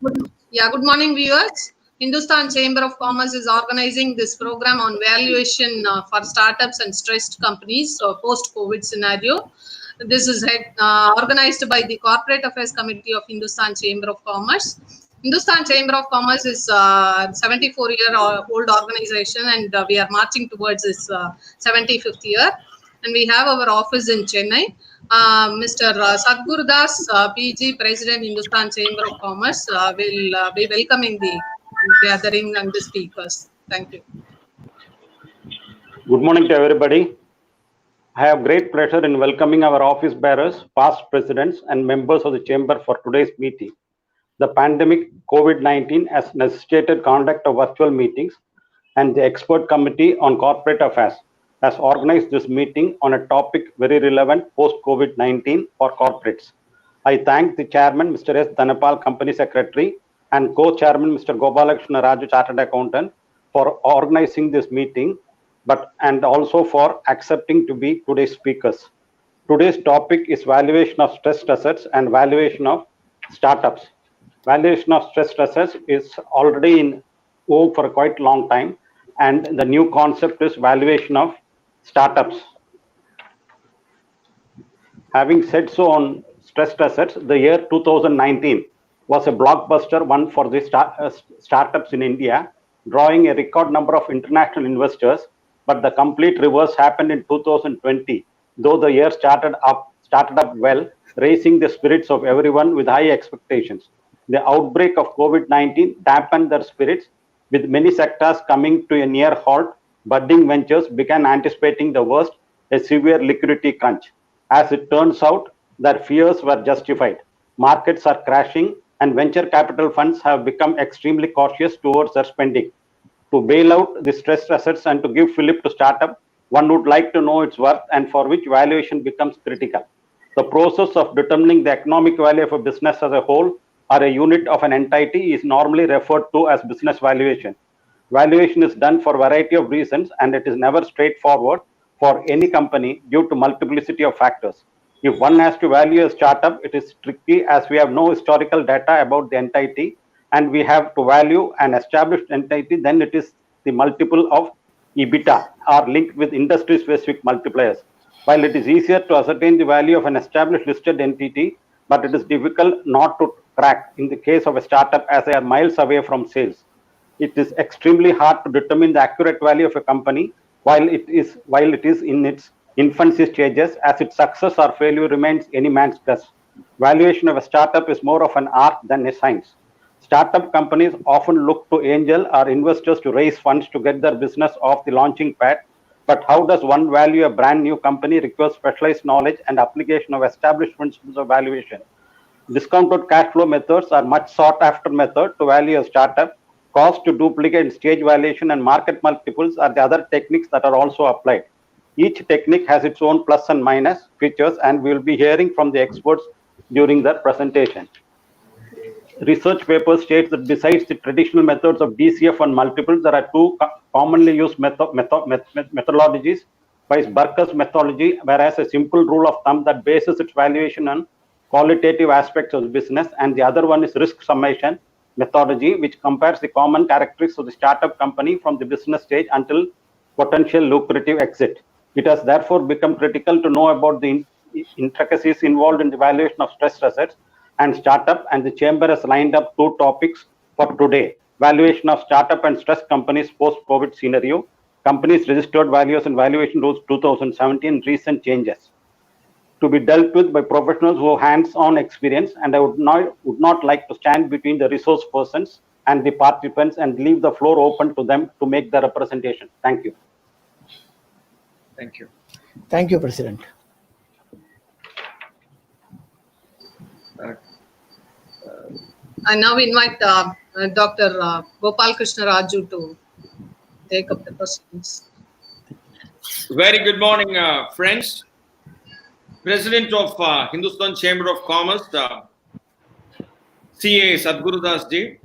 Good morning, viewers. Hindustan Chamber of Commerce is organizing this program on valuation for startups and stressed companies post-COVID scenario. This is organized by the Corporate Affairs Committee of Hindustan Chamber of Commerce. Hindustan Chamber of Commerce is a 74-year-old organization, and we are marching towards its 75th year. And we have our office in Chennai. Mr. Sadgurudas, PG, President, Hindustan Chamber of Commerce, will be welcoming the gathering and the speakers. Thank you. Good morning to everybody. I have great pleasure in welcoming our office bearers, past presidents, and members of the Chamber for today's meeting. The pandemic COVID-19 has necessitated conduct of virtual meetings, and the Expert Committee on Corporate Affairs has organized this meeting on a topic very relevant post-COVID-19 for corporates. I thank the Chairman, Mr. S. Dhanapal, Company Secretary, and Co-Chairman, Mr. Gopalakrishna Raju, Chartered Accountant, for organizing this meeting, and also for accepting to be today's speakers. Today's topic is valuation of stressed assets and valuation of startups. Valuation of stressed assets is already in vogue for a quite long time, and the new concept is valuation of startups. Having said so on stressed assets, the year 2019 was a blockbuster one for the startups in India, drawing a record number of international investors, but the complete reverse happened in 2020, though the year started up well, raising the spirits of everyone with high expectations. The outbreak of COVID-19 dampened their spirits, with many sectors coming to a near halt. Budding ventures began anticipating the worst, a severe liquidity crunch. As it turns out, their fears were justified. Markets are crashing, and venture capital funds have become extremely cautious towards their spending. To bail out the stressed assets and to give fillip to startup, one would like to know its worth, and for which valuation becomes critical. The process of determining the economic value of a business as a whole or a unit of an entity is normally referred to as business valuation. Valuation is done for a variety of reasons, and it is never straightforward for any company due to multiplicity of factors. If one has to value a startup, it is tricky as we have no historical data about the entity, and we have to value an established entity, then it is the multiple of EBITDA are linked with industry-specific multipliers. While it is easier to ascertain the value of an established listed entity, but it is difficult not to track in the case of a startup as they are miles away from sales. It is extremely hard to determine the accurate value of a company while it is in its infancy stages, as its success or failure remains any man's guess. Valuation of a startup is more of an art than a science. Startup companies often look to angel or investors to raise funds to get their business off the launching pad. But how does one value a brand new company requires specialized knowledge and application of established principles of valuation. Discounted cash flow methods are much sought after method to value a startup. Cost to duplicate stage valuation and market multiples are the other techniques that are also applied. Each technique has its own plus and minus features, and we will be hearing from the experts during their presentation. Research papers state that besides the traditional methods of DCF and multiples, there are two commonly used methodologies. One is Barker's methodology, whereas a simple rule of thumb that bases its valuation on qualitative aspects of the business, and the other one is risk summation methodology, which compares the common characteristics of the startup company from the business stage until potential lucrative exit. It has therefore become critical to know about the intricacies involved in the valuation of stressed assets and startup, and the chamber has lined up two topics for today: valuation of startup and stressed companies post-COVID scenario, companies registered values and valuation rules 2017, recent changes. To be dealt with by professionals who have hands-on experience, and I would not like to stand between the resource persons and the participants and leave the floor open to them to make the representation. Thank you. Thank you. Thank you, President. I now invite Dr. Gopalakrishna Raju to take up the questions. Very good morning, friends. President of Hindustan Chamber of Commerce, CA Sadgurudas Ji,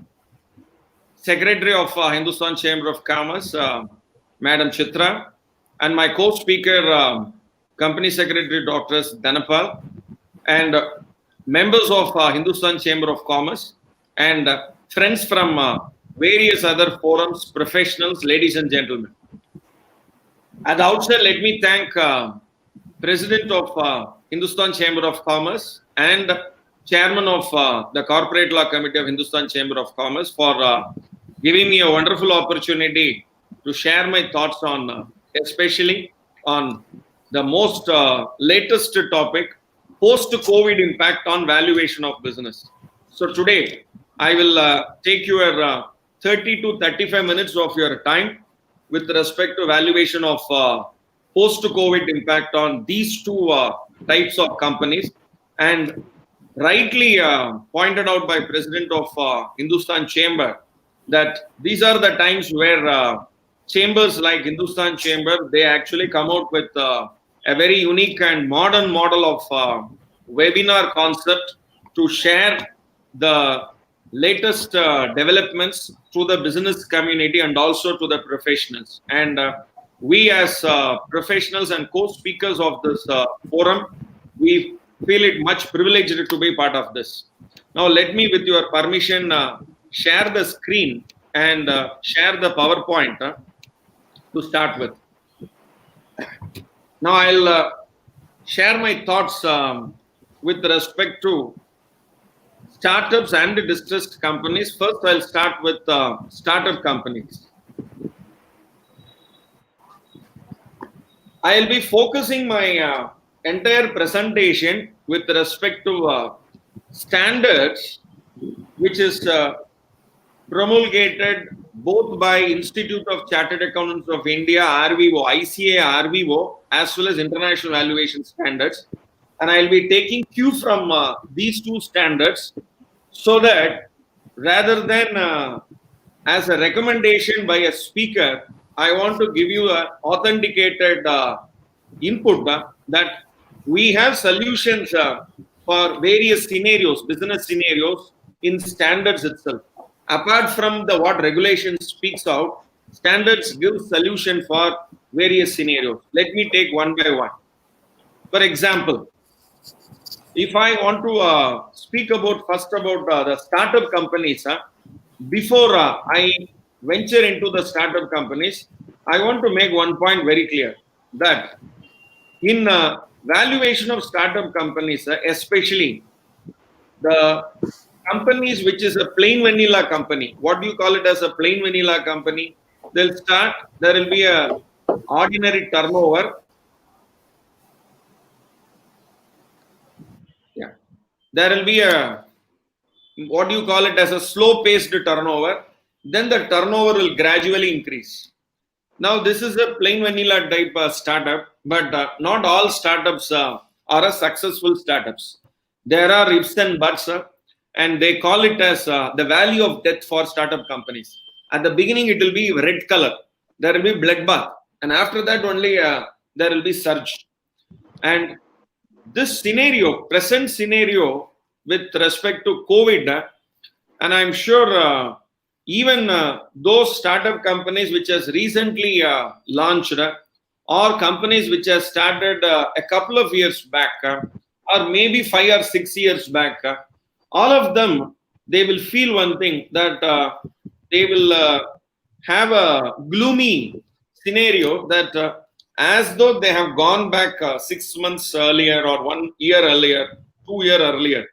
Secretary of Hindustan Chamber of Commerce, Madam Chitra, and my co-speaker, Company Secretary Dr. Dhanapal, and members of Hindustan Chamber of Commerce and friends from various other forums, professionals, ladies and gentlemen. At the outset, let me thank President of Hindustan Chamber of Commerce and Chairman of the Corporate Law Committee of Hindustan Chamber of Commerce for giving me a wonderful opportunity to share my thoughts on, especially on the most latest topic, post-COVID impact on valuation of business. So today, I will take your 30 to 35 minutes of your time with respect to valuation of post-COVID impact on these two types of companies. And rightly pointed out by President of Hindustan Chamber that these are the times where chambers like Hindustan Chamber, they actually come out with a very unique and modern model of webinar concept to share the latest developments to the business community and also to the professionals. And we as professionals and co-speakers of this forum, we feel it much privileged to be part of this. Now let me, with your permission, share the screen and share the PowerPoint to start with. Now I'll share my thoughts with respect to startups and distressed companies. First, I'll start with startup companies. I'll be focusing my entire presentation with respect to standards, which is promulgated both by Institute of Chartered Accountants of India, RVO, ICA, RVO, as well as International Valuation Standards. And I'll be taking cue from these two standards so that rather than as a recommendation by a speaker, I want to give you an authenticated input that we have solutions for various scenarios, business scenarios in standards itself. Apart from the what regulation speaks out, standards give solution for various scenarios. Let me take one by one. For example, if I want to speak about first about the startup companies, before I venture into the startup companies, I want to make one point very clear that in valuation of startup companies, especially the companies which is a plain vanilla company, what do you call it as a plain vanilla company? They'll start, there will be a ordinary turnover. Yeah, there will be a, what do you call it as a slow paced turnover. Then the turnover will gradually increase. Now this is a plain vanilla type startup, but not all startups are a successful startups. There are ifs and buts, and they call it as the value of death for startup companies. At the beginning, it will be red color. There will be bloodbath, and after that only there will be surge. And this scenario, present scenario with respect to COVID, and I'm sure even those startup companies which has recently launched or companies which has started a couple of years back or maybe 5 or 6 years back, all of them, they will feel one thing that they will have a gloomy scenario that as though they have gone back 6 months earlier or 1 year earlier, 2 years earlier.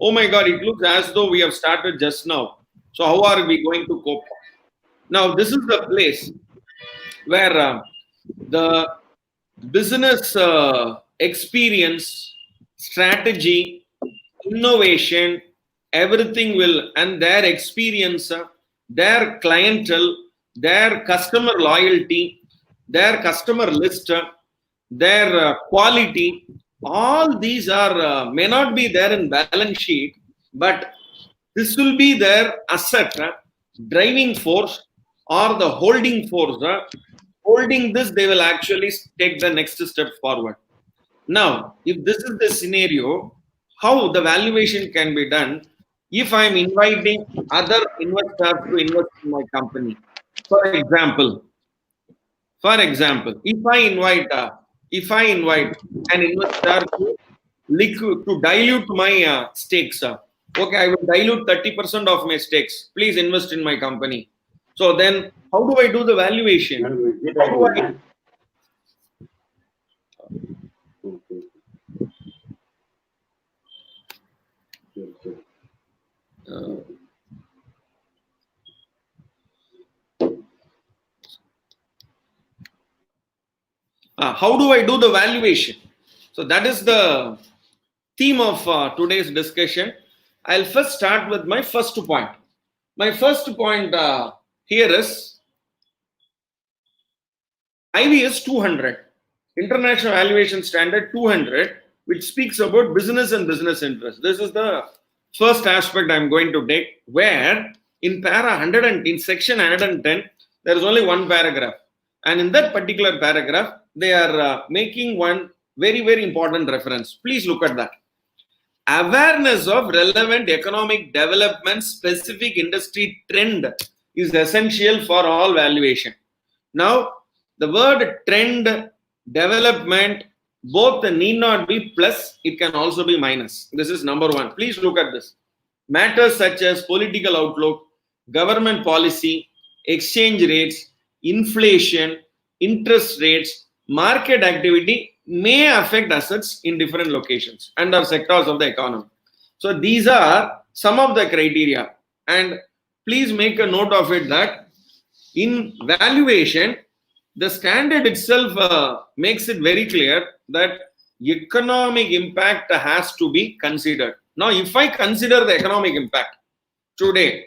Oh my God, it looks as though we have started just now. So how are we going to cope? Now, this is the place where the business experience, strategy, innovation, everything will, and their experience, their clientele, their customer loyalty, their customer list, their quality, all these are may not be there in balance sheet, but this will be their asset, driving force or the holding force. Holding this, they will actually take the next step forward. Now, if this is the scenario, how the valuation can be done if I am inviting other investors to invest in my company. For example, if I invite an investor to dilute my stakes, Okay, I will dilute 30% of my stakes. Please invest in my company. So then, how do I do the valuation? How do I? How do I do the valuation? So that is the theme of today's discussion. I'll first start with my first point. My first point here is IVS 200, International Valuation Standard 200, which speaks about business and business interest. This is the first aspect I'm going to take, where in in section 110, there is only one paragraph. And in that particular paragraph, they are making one very, very important reference. Please look at that. Awareness of relevant economic development, specific industry trend is essential for all valuation. Now, the word trend, development, both need not be plus, it can also be minus. This is number one. Please look at this. Matters such as political outlook, government policy, exchange rates, inflation, interest rates, market activity may affect assets in different locations and or sectors of the economy. So these are some of the criteria. And please make a note of it that in valuation, the standard itself makes it very clear that economic impact has to be considered. Now, if I consider the economic impact today,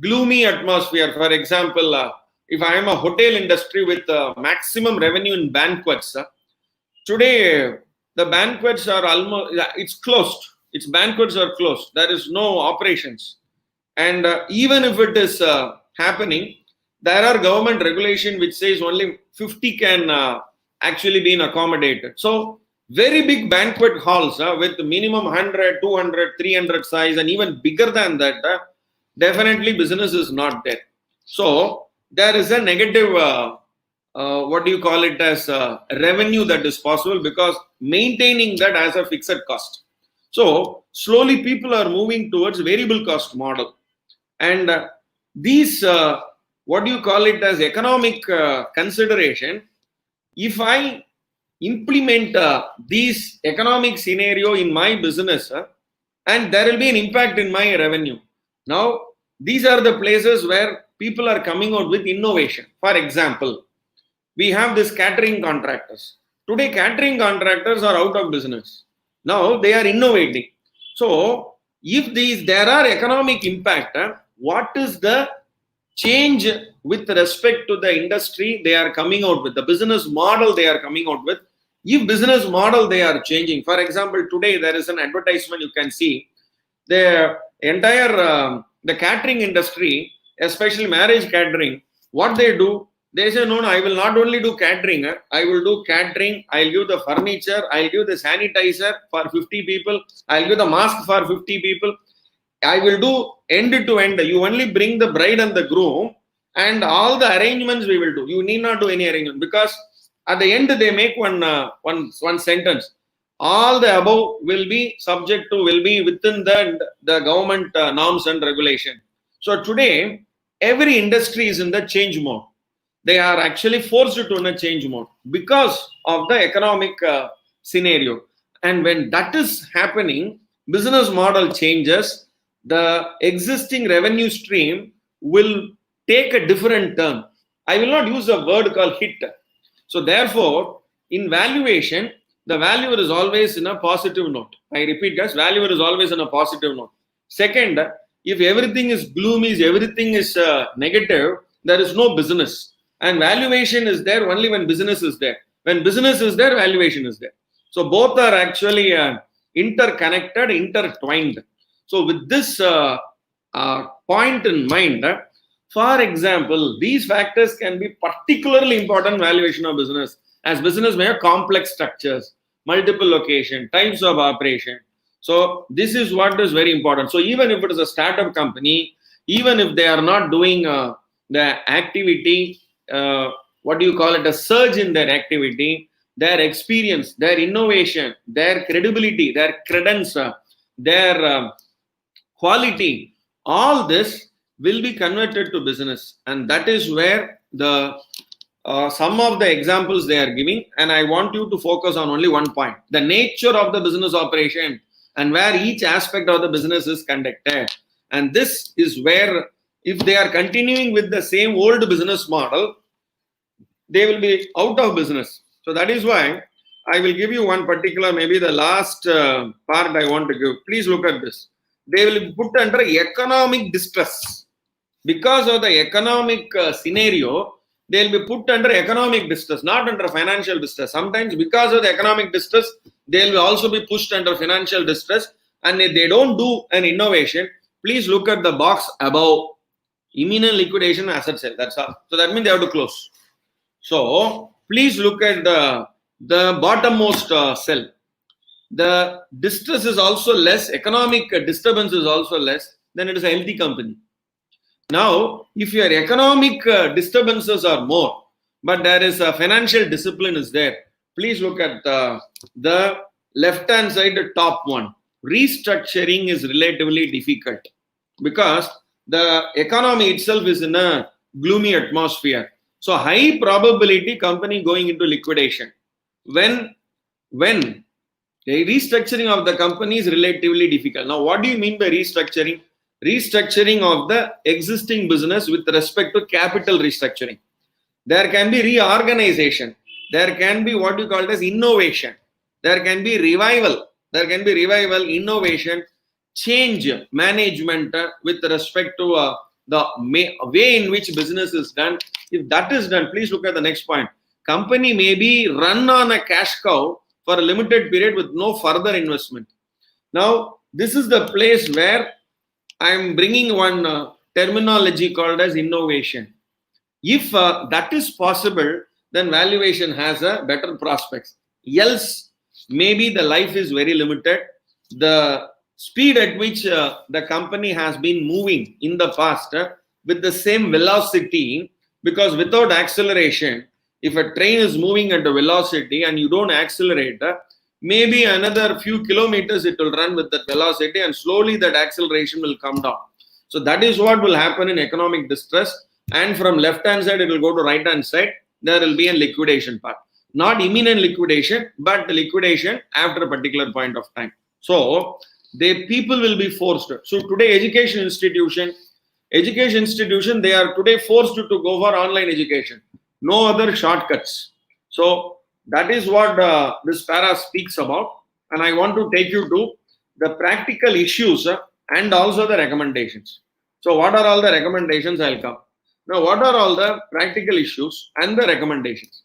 gloomy atmosphere, for example, if I am a hotel industry with maximum revenue in banquets, today the banquets are almost, it's closed. Its banquets are closed. There is no operations. And even if it is happening, there are government regulation which says only 50 can actually be accommodated. So very big banquet halls with minimum 100, 200, 300 size and even bigger than that, definitely business is not there. So there is a negative, what do you call it, as revenue that is possible because maintaining that as a fixed cost. So slowly people are moving towards variable cost model. And these, what do you call it, as economic consideration, if I implement these economic scenario in my business, and there will be an impact in my revenue. Now, these are the places where people are coming out with innovation. For example, we have this catering contractors. Today, catering contractors are out of business. Now, they are innovating. So, if there are economic impact, what is the change with respect to the industry they are coming out with, the business model they are coming out with? If business model they are changing, for example, today there is an advertisement you can see, the entire the catering industry, especially marriage catering, what they do, they say, no, I will not only do catering, I will do catering, I'll give the furniture, I'll give the sanitizer for 50 people, I'll give the mask for 50 people, I will do end to end. You only bring the bride and the groom and all the arrangements we will do. You need not do any arrangement because at the end they make one sentence. All the above will be within the government norms and regulation. So today, every industry is in the change mode. They are actually forced to in a change mode because of the economic scenario. And when that is happening, business model changes, the existing revenue stream will take a different turn. I will not use a word called hit. So therefore, in valuation, the valuer is always in a positive note. I repeat, guys, valuer is always in a positive note. Second, if everything is gloomy, everything is negative, there is no business. And valuation is there only when business is there. When business is there, valuation is there. So both are actually interconnected, intertwined. So with this point in mind, for example, these factors can be particularly important valuation of business, as business may have complex structures, multiple location, types of operation. So this is what is very important. So even if it is a startup company, even if they are not doing the activity, what do you call it, a surge in their activity, their experience, their innovation, their credibility, their credence, their quality, all this will be converted to business. And that is where the some of the examples they are giving, and I want you to focus on only one point: the nature of the business operation and where each aspect of the business is conducted. And this is where, if they are continuing with the same old business model, they will be out of business. So that is why I will give you one particular, maybe the last part I want to give. Please look at this. They will be put under economic distress. Because of the economic scenario, they will be put under economic distress, not under financial distress. Sometimes because of the economic distress, they will also be pushed under financial distress. And if they don't do an innovation, please look at the box above: imminent liquidation, asset sale. That's all. So that means they have to close. So please look at the bottommost cell. The distress is also less, economic disturbance is also less, then it is a healthy company. Now, if your economic disturbances are more, but there is a financial discipline is there, please look at the left-hand side, the top one. Restructuring is relatively difficult because the economy itself is in a gloomy atmosphere. So high probability company going into liquidation. When the restructuring of the company is relatively difficult. Now, what do you mean by restructuring? Restructuring of the existing business with respect to capital restructuring. There can be reorganization. There can be what you call as innovation. There can be revival. There can be revival, innovation, change management with respect to the way in which business is done. If that is done, please look at the next point. Company may be run on a cash cow for a limited period with no further investment. Now, this is the place where I am bringing one terminology called as innovation. If that is possible, then valuation has a better prospects. Else, maybe the life is very limited. The speed at which the company has been moving in the past with the same velocity, because without acceleration, if a train is moving at a velocity and you don't accelerate, maybe another few kilometers it will run with that velocity, and slowly that acceleration will come down. So that is what will happen in economic distress. And from left hand side, it will go to right hand side. There will be a liquidation part. Not imminent liquidation, but liquidation after a particular point of time. So the people will be forced. So today, education institution, they are today forced to go for online education. No other shortcuts. So that is what this para speaks about. And I want to take you to the practical issues and also the recommendations. So what are all the recommendations? I'll come. Now, what are all the practical issues and the recommendations?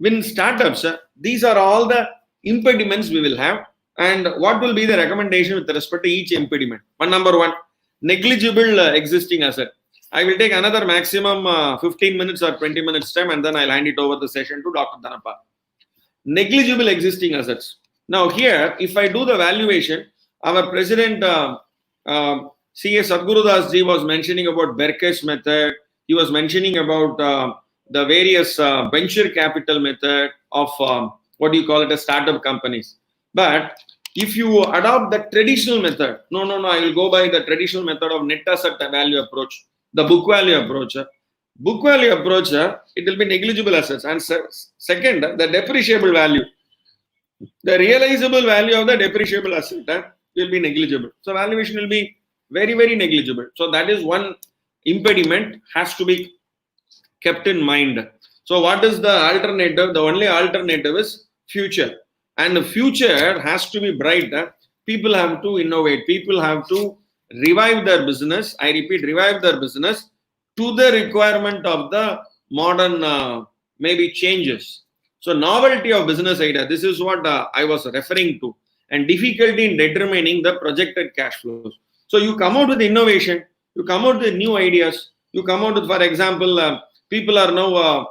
In startups, these are all the impediments we will have. And what will be the recommendation with respect to each impediment? Number one, negligible existing asset. I will take another maximum 15 minutes or 20 minutes time, and then I'll hand it over the session to Dr. Dhanapal. Negligible existing assets. Now here, if I do the valuation, our president C.A. Sadgurudas ji was mentioning about Berke's method. He was mentioning about the various venture capital method of what do you call it, as startup companies. But if you adopt the traditional method, no, I will go by the traditional method of net asset value approach, the book value approach. Book value approach, it will be negligible assets. And second, the depreciable value. The realizable value of the depreciable asset will be negligible. So valuation will be very, very negligible. So that is one impediment, has to be kept in mind. So what is the alternative? The only alternative is future. And the future has to be bright. People have to innovate. People have to revive their business. I repeat, revive their business to the requirement of the modern maybe changes. So novelty of business idea, this is what I was referring to, and difficulty in determining the projected cash flows. So you come out with innovation, you come out with new ideas, you come out with, for example, people are now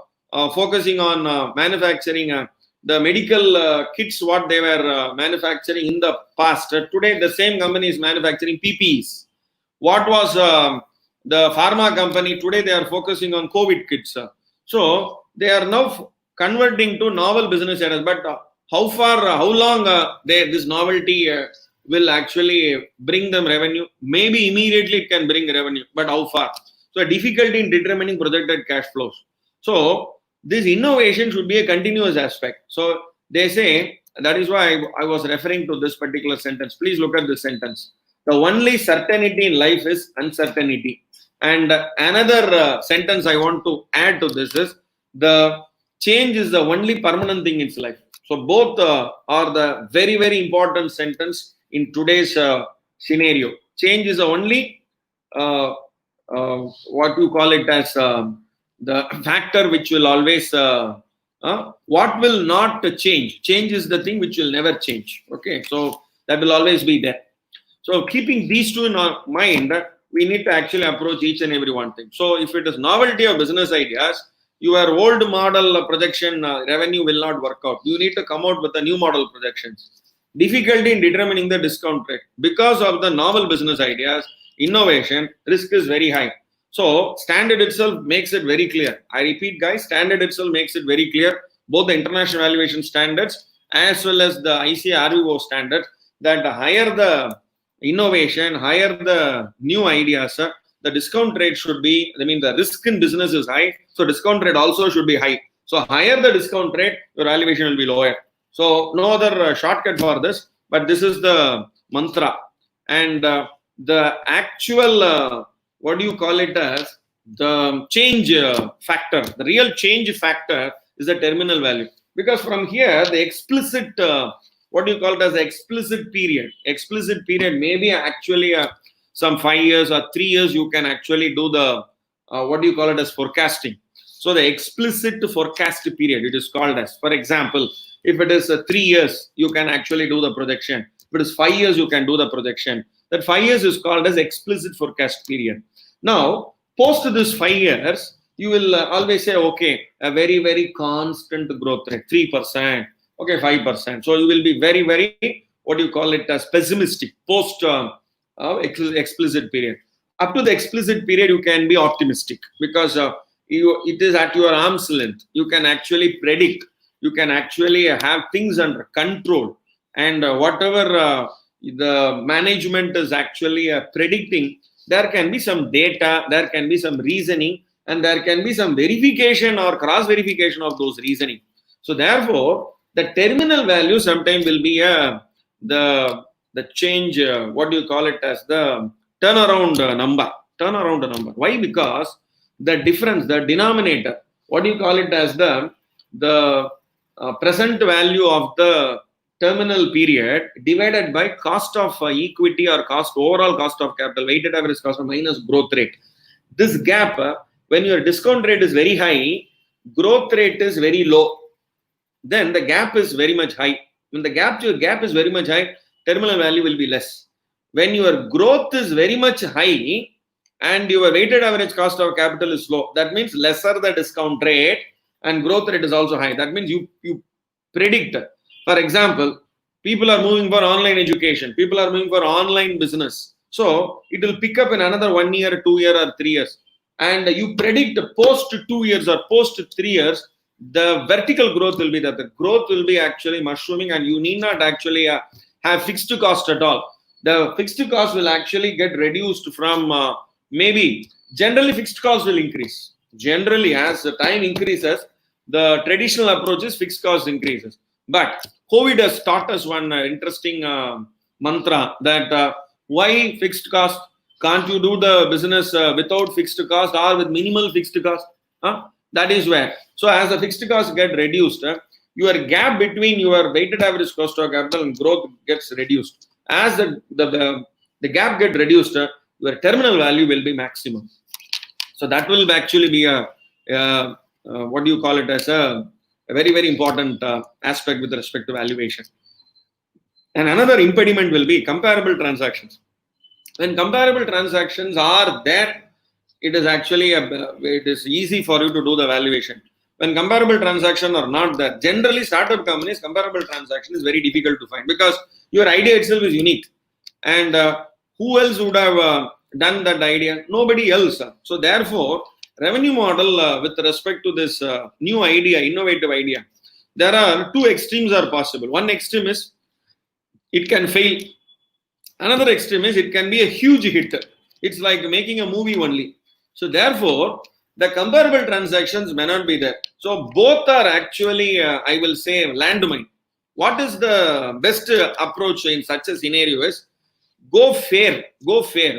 focusing on manufacturing the medical kits, what they were manufacturing in the past. Today, the same company is manufacturing PPEs. What was the pharma company? Today, they are focusing on COVID kits. So they are now converting to novel business areas. But how long this novelty will actually bring them revenue. Maybe immediately it can bring revenue, but how far? So difficulty in determining projected cash flows. So this innovation should be a continuous aspect. So they say, that is why I was referring to this particular sentence. Please look at this sentence. The only certainty in life is uncertainty. And another sentence I want to add to this is, the change is the only permanent thing in life. So both are the very, very important sentence in today's scenario. Change is the only what you call it as the factor which will always what will not change. Change is the thing which will never change. Okay, so that will always be there. So keeping these two in our mind, we need to actually approach each and every one thing. So if it is novelty of business ideas, your old model projection revenue will not work out. You need to come out with a new model projections. Difficulty in determining the discount rate. Because of the novel business ideas, innovation, risk is very high. So standard itself makes it very clear. I repeat, guys, standard itself makes it very clear. Both the international valuation standards as well as the ICRVO standard, that higher the innovation, higher the new ideas, the discount rate should be, I mean, the risk in business is high, so discount rate also should be high. So higher the discount rate, your valuation will be lower. So no other shortcut for this, but this is the mantra. And the actual, what do you call it as, the change factor, the real change factor is the terminal value. Because from here, the explicit, what do you call it as the explicit period? Explicit period may be actually some 5 years or 3 years, you can actually do the, what do you call it as forecasting. So the explicit forecast period, it is called as, for example, if it is 3 years, you can actually do the projection. If it is 5 years, you can do the projection. That 5 years is called as explicit forecast period. Now, post this 5 years, you will always say, okay, a very, very constant growth rate, 3%, okay, 5%. So you will be very, very, what do you call it as pessimistic post explicit period. Up to the explicit period, you can be optimistic because it is at your arm's length. You can actually predict. You can actually have things under control. And whatever the management is actually predicting, there can be some data, there can be some reasoning, and there can be some verification or cross-verification of those reasoning. So therefore, the terminal value sometimes will be the change, what do you call it as the turnaround number. Turnaround number. Why? Because the difference, the denominator, what do you call it as the present value of the terminal period divided by cost of equity or overall cost of capital, weighted average cost of minus growth rate. This gap, when your discount rate is very high, growth rate is very low, then the gap is very much high. When the gap is very much high, terminal value will be less. When your growth is very much high and your weighted average cost of capital is low, that means lesser the discount rate and growth rate is also high. That means you predict. For example, people are moving for online education. People are moving for online business. So it will pick up in another 1 year, 2 years, or 3 years. And you predict post 2 years or post 3 years, the vertical growth will be that the growth will be actually mushrooming, and you need not actually have fixed cost at all. The fixed cost will actually get reduced from maybe generally fixed cost will increase. Generally, as the time increases, the traditional approach is fixed cost increases. But COVID has taught us one interesting mantra that why fixed cost? Can't you do the business without fixed cost or with minimal fixed cost? That is where. So as the fixed cost get reduced, your gap between your weighted average cost of capital and growth gets reduced. As the gap get reduced, your terminal value will be maximum. So that will actually be what do you call it as a very, very important aspect with respect to valuation. And another impediment will be comparable transactions. When comparable transactions are there, it is actually it is easy for you to do the valuation. When comparable transactions are not there, generally startup companies, comparable transaction is very difficult to find because your idea itself is unique. And who else would have done that idea? Nobody else. So therefore, revenue model with respect to this new idea, innovative idea, there are two extremes are possible. One extreme is it can fail. Another extreme is it can be a huge hit. It's like making a movie only. So therefore, the comparable transactions may not be there. So both are actually, I will say, landmine. What is the best approach in such a scenario is go fair,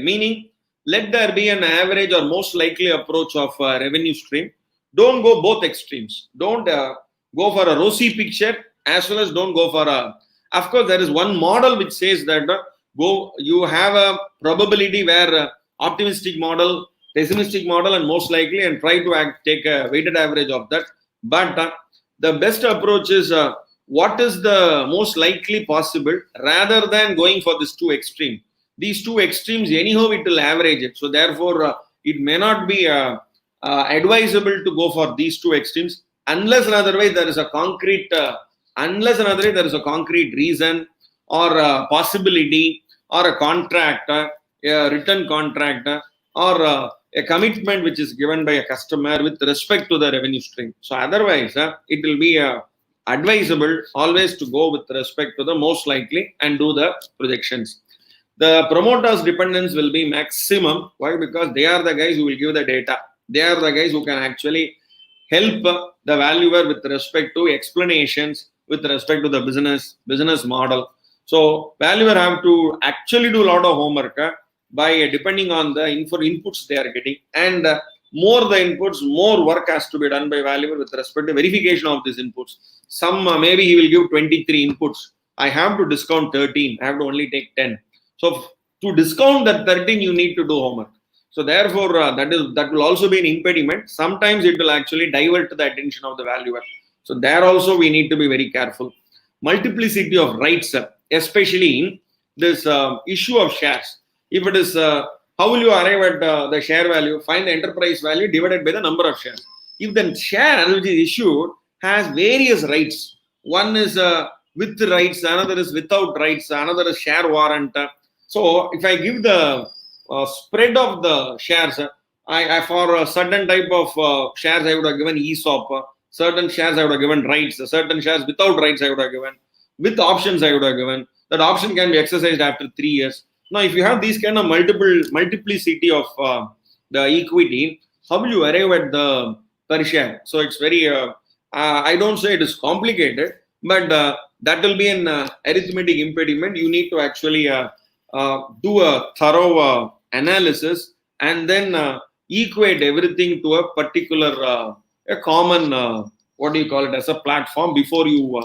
meaning let there be an average or most likely approach of revenue stream. Don't go both extremes. Don't go for a rosy picture as well as don't go for a. Of course, there is one model which says that you have a probability where optimistic model, pessimistic model, and most likely, and try to take a weighted average of that. But the best approach is what is the most likely possible rather than going for this two extreme. These two extremes, anyhow, it will average it. So therefore, it may not be advisable to go for these two extremes unless and otherwise there is a concrete reason or a possibility or a contract, a written contract, or a commitment which is given by a customer with respect to the revenue stream. So otherwise, it will be advisable always to go with respect to the most likely and do the projections. The promoters' dependence will be maximum. Why? Because they are the guys who will give the data. They are the guys who can actually help the valuer with respect to explanations, with respect to the business model. So valuer have to actually do a lot of homework by depending on the inputs they are getting, and more the inputs, more work has to be done by valuer with respect to verification of these inputs. Some maybe he will give 23 inputs. I have to discount 13. I have to only take 10. So to discount that 13, you need to do homework. So therefore, that will also be an impediment. Sometimes it will actually divert the attention of the valuer. So there also we need to be very careful. Multiplicity of rights, especially in this issue of shares. If it is, how will you arrive at the share value? Find the enterprise value divided by the number of shares. If the share which is issued has various rights, one is with rights, another is without rights, another is share warrant. So if I give the spread of the shares, I for a certain type of shares I would have given ESOP, certain shares I would have given rights, certain shares without rights I would have given, with options I would have given. That option can be exercised after 3 years. Now, if you have these kind of multiplicity of the equity, how will you arrive at the per share? So it's very, I don't say it is complicated, but that will be an arithmetic impediment. You need to actually do a thorough analysis and then equate everything to a particular, a common, what do you call it, as a platform before you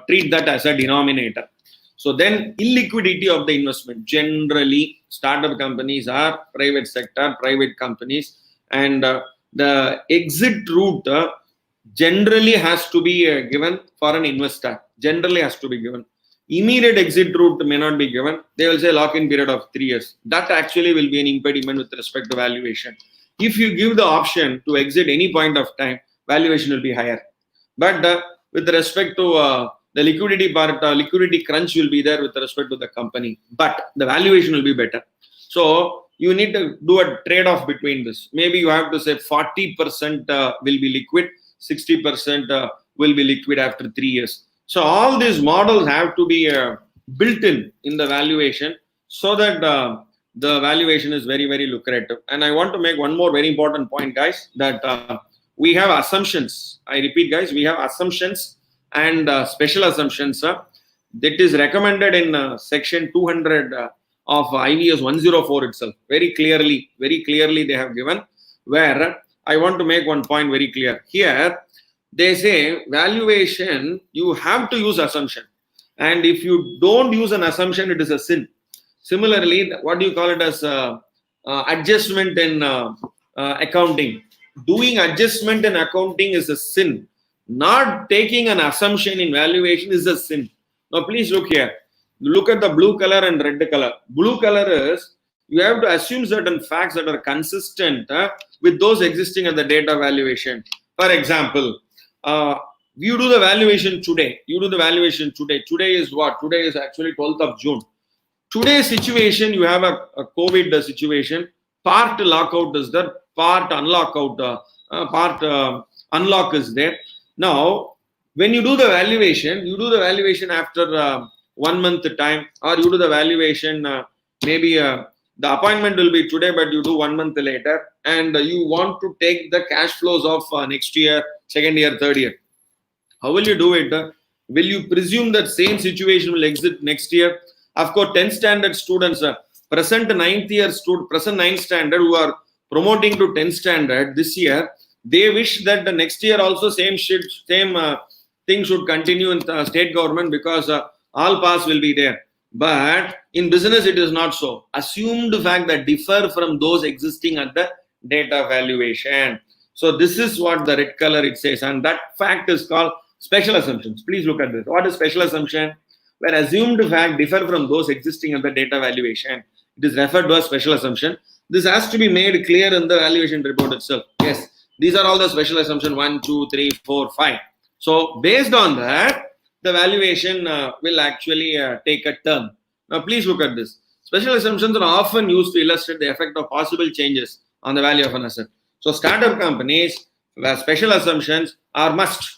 treat that as a denominator. So then illiquidity of the investment. Generally, startup companies are private sector, private companies, and the exit route generally has to be given for an investor. Generally has to be given. Immediate exit route may not be given. They will say lock-in period of 3 years. That actually will be an impediment with respect to valuation. If you give the option to exit any point of time, valuation will be higher. But with respect to the liquidity part, liquidity crunch will be there with respect to the company, but the valuation will be better. So you need to do a trade-off between this. Maybe you have to say 40% will be liquid, 60% will be liquid after 3 years. So all these models have to be built in the valuation so that the valuation is very, very lucrative. And I want to make one more very important point, guys, that we have assumptions. I repeat, guys, we have assumptions and special assumptions that is recommended in section 200 of IVS 104 itself. Very clearly they have given, where I want to make one point very clear. Here they say valuation, you have to use assumption, and if you don't use an assumption, it is a sin. Similarly, what do you call it as adjustment in accounting? Doing adjustment in accounting is a sin. Not taking an assumption in valuation is a sin. Now, please look here. Look at the blue color and red color. Blue color is you have to assume certain facts that are consistent with those existing at the date of valuation. For example, you do the valuation today. Today is what? Today is actually 12th of June. Today's situation, you have a COVID situation. Part lockout is there. Part unlock unlock is there. Now, when you do the valuation after 1 month time, or you do the valuation, maybe the appointment will be today, but you do 1 month later, and you want to take the cash flows of next year, second year, third year. How will you do it? Will you presume that same situation will exist next year? Of course, 10th standard students, present 9th year student, present 9th standard who are promoting to 10th standard this year, they wish that the next year also same thing should continue in the state government, because all pass will be there. But in business, it is not so. Assumed fact that differ from those existing at the data valuation. So this is what the red color it says, and that fact is called special assumptions. Please look at this. What is special assumption? Where assumed fact differ from those existing at the data valuation, it is referred to as special assumption. This has to be made clear in the valuation report itself. Yes, these are all the special assumption 1, 2, 3, 4, 5. So based on that, the valuation will actually take a turn. Now please look at this. Special assumptions are often used to illustrate the effect of possible changes on the value of an asset. So startup companies where special assumptions are must.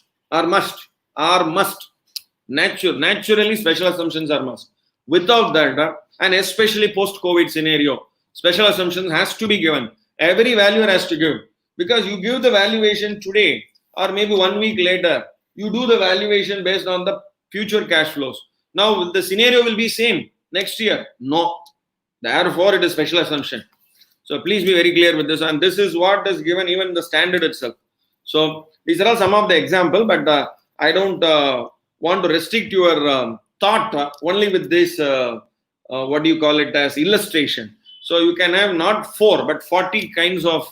Naturally, special assumptions are must. Without that, and especially post-COVID scenario, special assumptions has to be given. Every valuer has to give, because you give the valuation today or maybe 1 week later, you do the valuation based on the future cash flows. Now the scenario will be same next year. No, therefore it is special assumption. So please be very clear with this, and this is what is given even in the standard itself. So these are all some of the example, but I don't want to restrict your thought only with this, what do you call it, as illustration. So you can have not 4, but 40 kinds of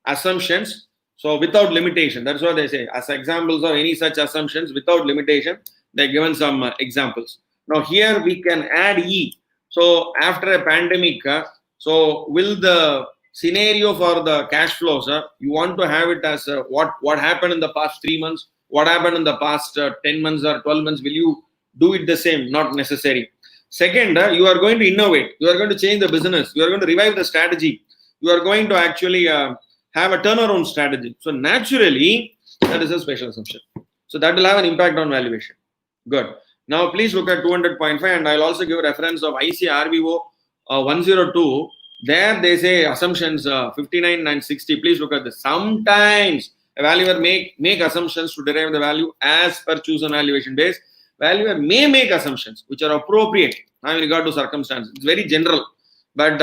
assumptions. So without limitation, that's what they say. As examples of any such assumptions without limitation, they're given some examples. Now here we can add E. So after a pandemic, so will the scenario for the cash flows, you want to have it as what happened in the past 3 months, what happened in the past 10 months or 12 months, will you do it the same? Not necessary. Second, you are going to innovate, you are going to change the business, you are going to revive the strategy, you are going to actually have a turnaround strategy. So naturally, that is a special assumption. So that will have an impact on valuation. Good. Now please look at 200.5, and I'll also give a reference of ICRBO 102. There they say assumptions 59 and 60. Please look at this. Sometimes a valuer make assumptions to derive the value as per chosen valuation base. Valuer may make assumptions which are appropriate in regard to circumstances. It's very general. But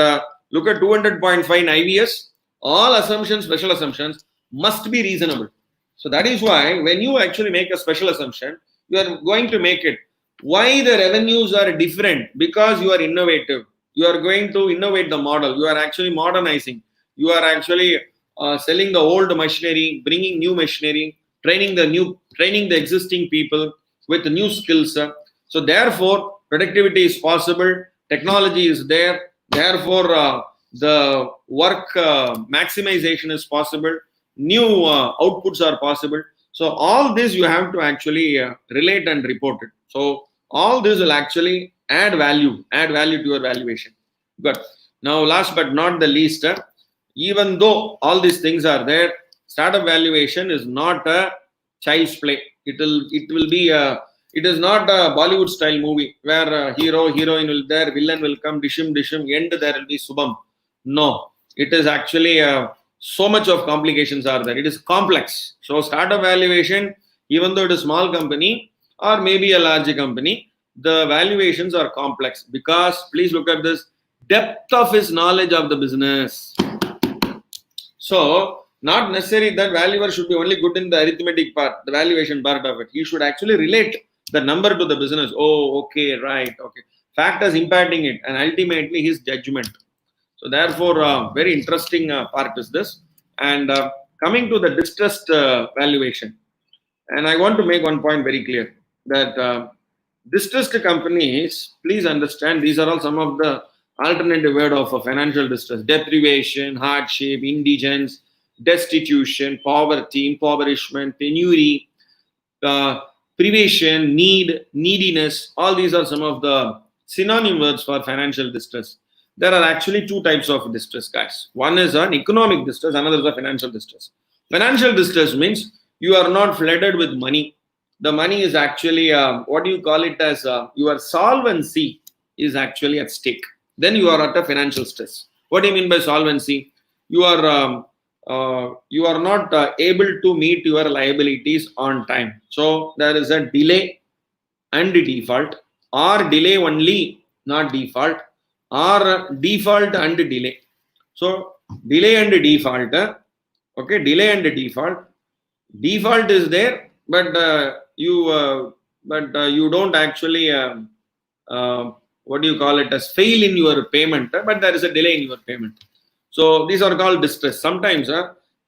look at 200.5 in IVS. All assumptions, special assumptions, must be reasonable. So that is why when you actually make a special assumption, you are going to make it. Why the revenues are different? Because you are innovative. You are going to innovate the model. You are actually modernizing. You are actually selling the old machinery, bringing new machinery, training the existing people with new skills. So therefore, productivity is possible. Technology is there. Therefore, the work maximization is possible. New outputs are possible. So all this you have to actually relate and report it. So all this will actually add value to your valuation. Good. Now, last but not the least, even though all these things are there, startup valuation is not a child's play. It will be it is not a Bollywood style movie where heroine will there, villain will come, dishim, end there will be subam. No, it is actually so much of complications are there. It is complex. So startup valuation, even though it is a small company or maybe a large company, the valuations are complex, because please look at this depth of his knowledge of the business. So not necessary that valuer should be only good in the arithmetic part, the valuation part of it. He should actually relate the number to the business. Oh, okay, right, okay. Factors impacting it, and ultimately his judgment. So therefore, very interesting part is this. And coming to the distressed valuation, and I want to make one point very clear, that distressed companies, please understand, these are all some of the alternative word of financial distress: deprivation, hardship, indigence, destitution, poverty, impoverishment, penury, privation, neediness. All these are some of the synonym words for financial distress. There are actually 2 types of distress, guys. One is an economic distress, another is a financial distress. Financial distress means you are not flooded with money. the money is actually, what do you call it as, your solvency is actually at stake. Then you are at a financial stress. What do you mean by solvency? You are not able to meet your liabilities on time. So there is a delay and default, or delay only, not default, or default and delay. So delay and default, okay, delay and default. Default is there, but you don't actually what do you call it as fail in your payment, but there is a delay in your payment. So these are called distress. Sometimes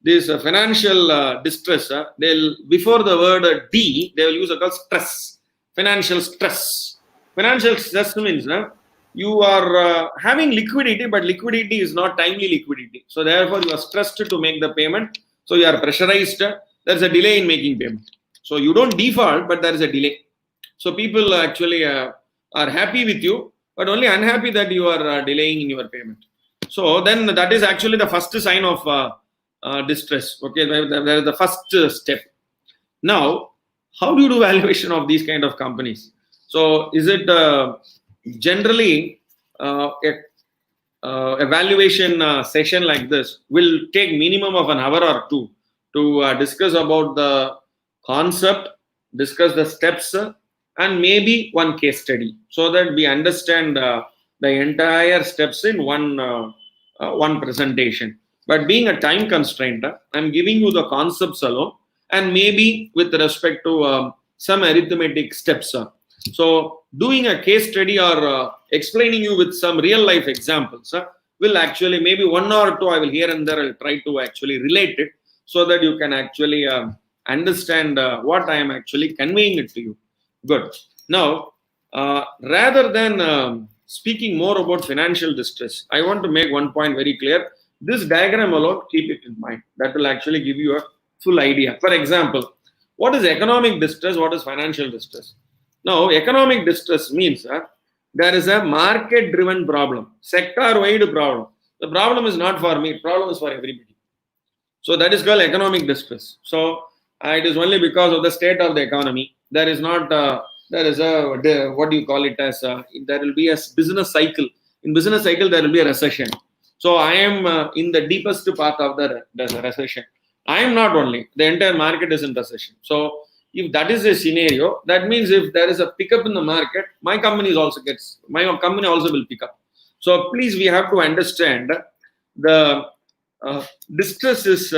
this financial distress, they'll, before the word D, they will use a called stress. Financial stress. Financial stress means you are having liquidity, but liquidity is not timely liquidity. So therefore, you are stressed to make the payment. So you are pressurized. There is a delay in making payment. So you don't default, but there is a delay. So people actually are happy with you, but only unhappy that you are delaying in your payment. So then that is actually the first sign of distress. Okay, that is the first step. Now, how do you do valuation of these kind of companies? So is it generally a valuation session like this will take minimum of an hour or two to discuss about the concept, discuss the steps, and maybe one case study, so that we understand the entire steps in one presentation. But being a time constraint, I'm giving you the concepts alone, and maybe with respect to some arithmetic steps. So doing a case study or explaining you with some real life examples will actually, maybe one or two I will here and there, I'll try to actually relate it, so that you can actually understand what I am actually conveying it to you. Good. Now, rather than speaking more about financial distress, I want to make one point very clear. This diagram alone, keep it in mind. That will actually give you a full idea. For example, what is economic distress? What is financial distress? Now, economic distress means there is a market-driven problem, sector-wide problem. The problem is not for me. The problem is for everybody. So that is called economic distress. So it is only because of the state of the economy. There is not, there is a, what do you call it as, there will be a business cycle. In business cycle, there will be a recession. So I am in the deepest part of the recession. I am not only, the entire market is in recession. So if that is a scenario, that means if there is a pickup in the market, my company also will pick up. So please, we have to understand the distress is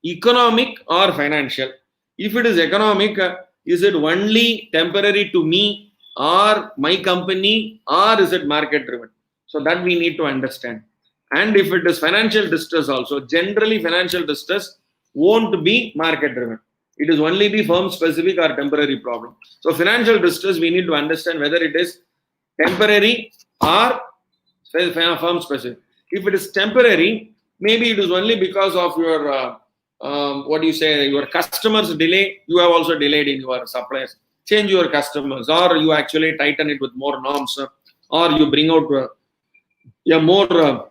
economic or financial. If it is economic, is it only temporary to me or my company, or is it market driven? So that we need to understand. And if it is financial distress also, generally financial distress won't be market driven. It is only be firm specific or temporary problem. So financial distress, we need to understand whether it is temporary or firm specific. If it is temporary, maybe it is only because of your what do you say, your customers delay. You have also delayed in your suppliers. Change your customers, or you actually tighten it with more norms, or you bring out a more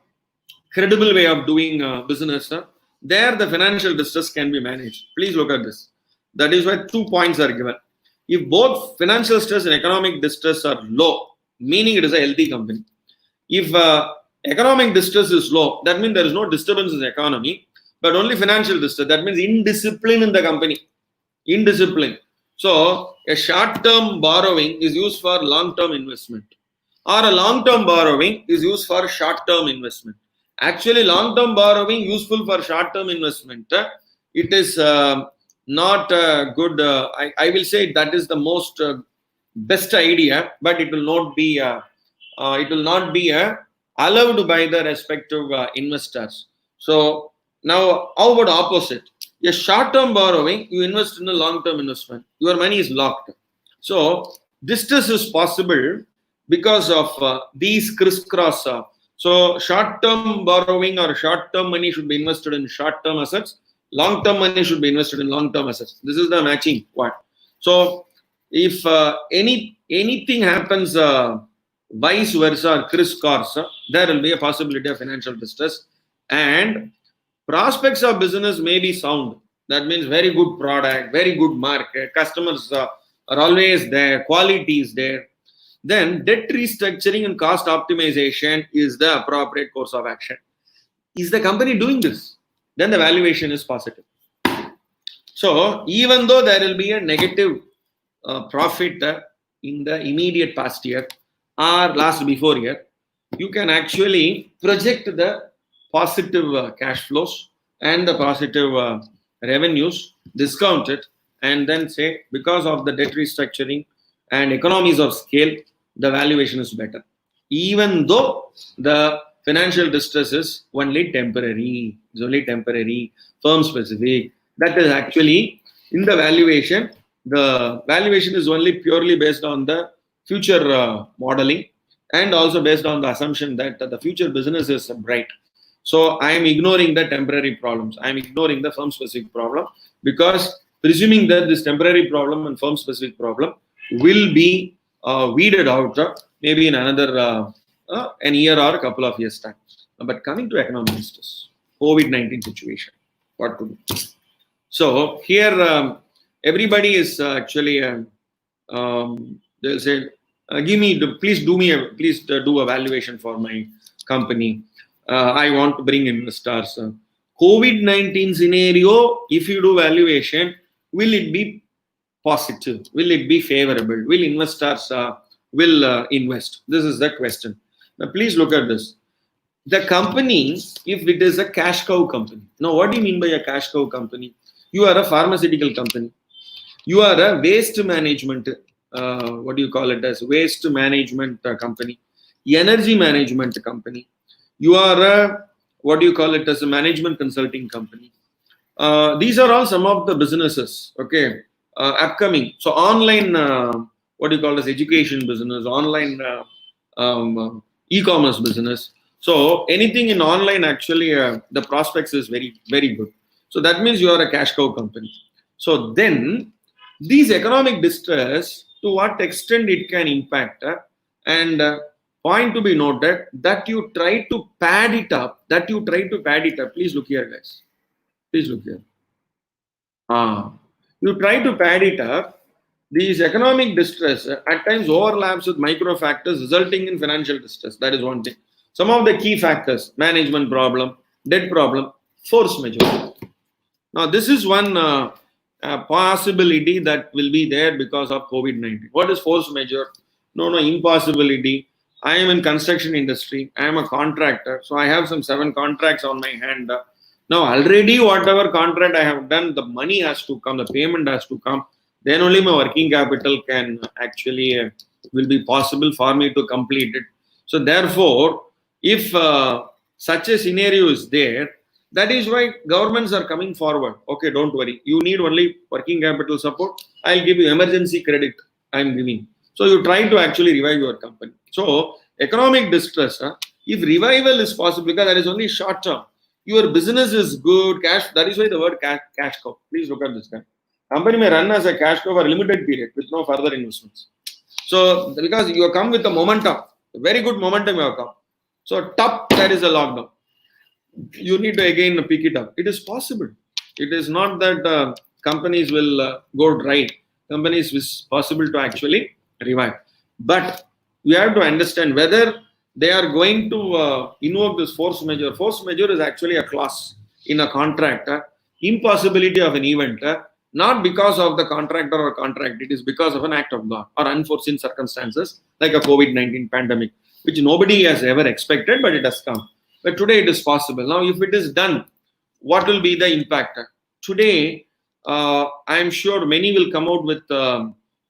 credible way of doing business. There the financial distress can be managed. Please look at this. That is why 2 points are given. If both financial stress and economic distress are low, meaning it is a healthy company. If economic distress is low, that means there is no disturbance in the economy, but only financial distress. That means indiscipline in the company. Indiscipline. So a short-term borrowing is used for long-term investment, or a long-term borrowing is used for short-term investment. Actually, long-term borrowing useful for short-term investment, it is not good. I will say that is the most best idea, but it will not be allowed by the respective investors. So now, how about opposite? A short-term borrowing, you invest in a long-term investment. Your money is locked. So distress is possible because of these crisscross. So short-term borrowing or short-term money should be invested in short-term assets. Long-term money should be invested in long-term assets. This is the matching part. So if anything happens vice versa, crisscross, there will be a possibility of financial distress. And prospects of business may be sound. That means very good product, very good market, customers are always there, quality is there. Then debt restructuring and cost optimization is the appropriate course of action. Is the company doing this? Then the valuation is positive. So even though there will be a negative profit in the immediate past year or last before year, you can actually project the positive cash flows and the positive revenues, discount it, and then say because of the debt restructuring and economies of scale, the valuation is better. Even though the financial distress is only temporary, it's only temporary, firm specific. That is actually in the valuation. The valuation is only purely based on the future modeling and also based on the assumption that the future business is bright. So I am ignoring the temporary problems. I am ignoring the firm specific problem because presuming that this temporary problem and firm specific problem will be weeded out maybe in another an year or a couple of years time. But coming to economic distress, COVID-19 situation, what to do? So here everybody is actually they'll say, please do a valuation for my company. I want to bring investors. COVID-19 scenario, if you do valuation, will it be positive? Will it be favorable? Will investors will invest? This is the question. Now, please look at this. The company, if it is a cash cow company. Now, what do you mean by a cash cow company? You are a pharmaceutical company. You are a waste management, what do you call it as? Waste management company. Energy management company. You are a, what do you call it as a management consulting company. These are all some of the businesses, okay, upcoming. So online, what do you call this, education business, online e-commerce business. So anything in online actually, the prospects is very, very good. So that means you are a cash cow company. So then these economic distress, to what extent it can impact, and point to be noted that you try to pad it up, Please look here, guys. Please look here. You try to pad it up. These economic distress at times overlaps with micro factors resulting in financial distress. That is one thing. Some of the key factors: management problem, debt problem, force majeure. Now, this is one possibility that will be there because of COVID-19. What is force majeure? No, impossibility. I am in construction industry. I am a contractor. So I have some 7 contracts on my hand. Now, already whatever contract I have done, the money has to come, the payment has to come. Then only my working capital can actually will be possible for me to complete it. So therefore, if such a scenario is there, that is why governments are coming forward. Okay, don't worry. You need only working capital support. I'll give you emergency credit. I'm giving. So you try to actually revive your company. So economic distress, if revival is possible, because that is only short term. Your business is good, cash. That is why the word cash cow. Please look at this guy. Company may run as a cash cow for a limited period with no further investments. So because you have come with the momentum, very good momentum you have come. So there is a lockdown. You need to again pick it up. It is possible. It is not that companies will go dry. Companies is possible to actually revive. But you have to understand whether they are going to invoke this force majeure. Force majeure is actually a clause in a contract. Impossibility of an event, not because of the contractor or contract. It is because of an act of God or unforeseen circumstances like a COVID-19 pandemic, which nobody has ever expected, but it has come. But today it is possible. Now, if it is done, what will be the impact? Today, I am sure many will come out with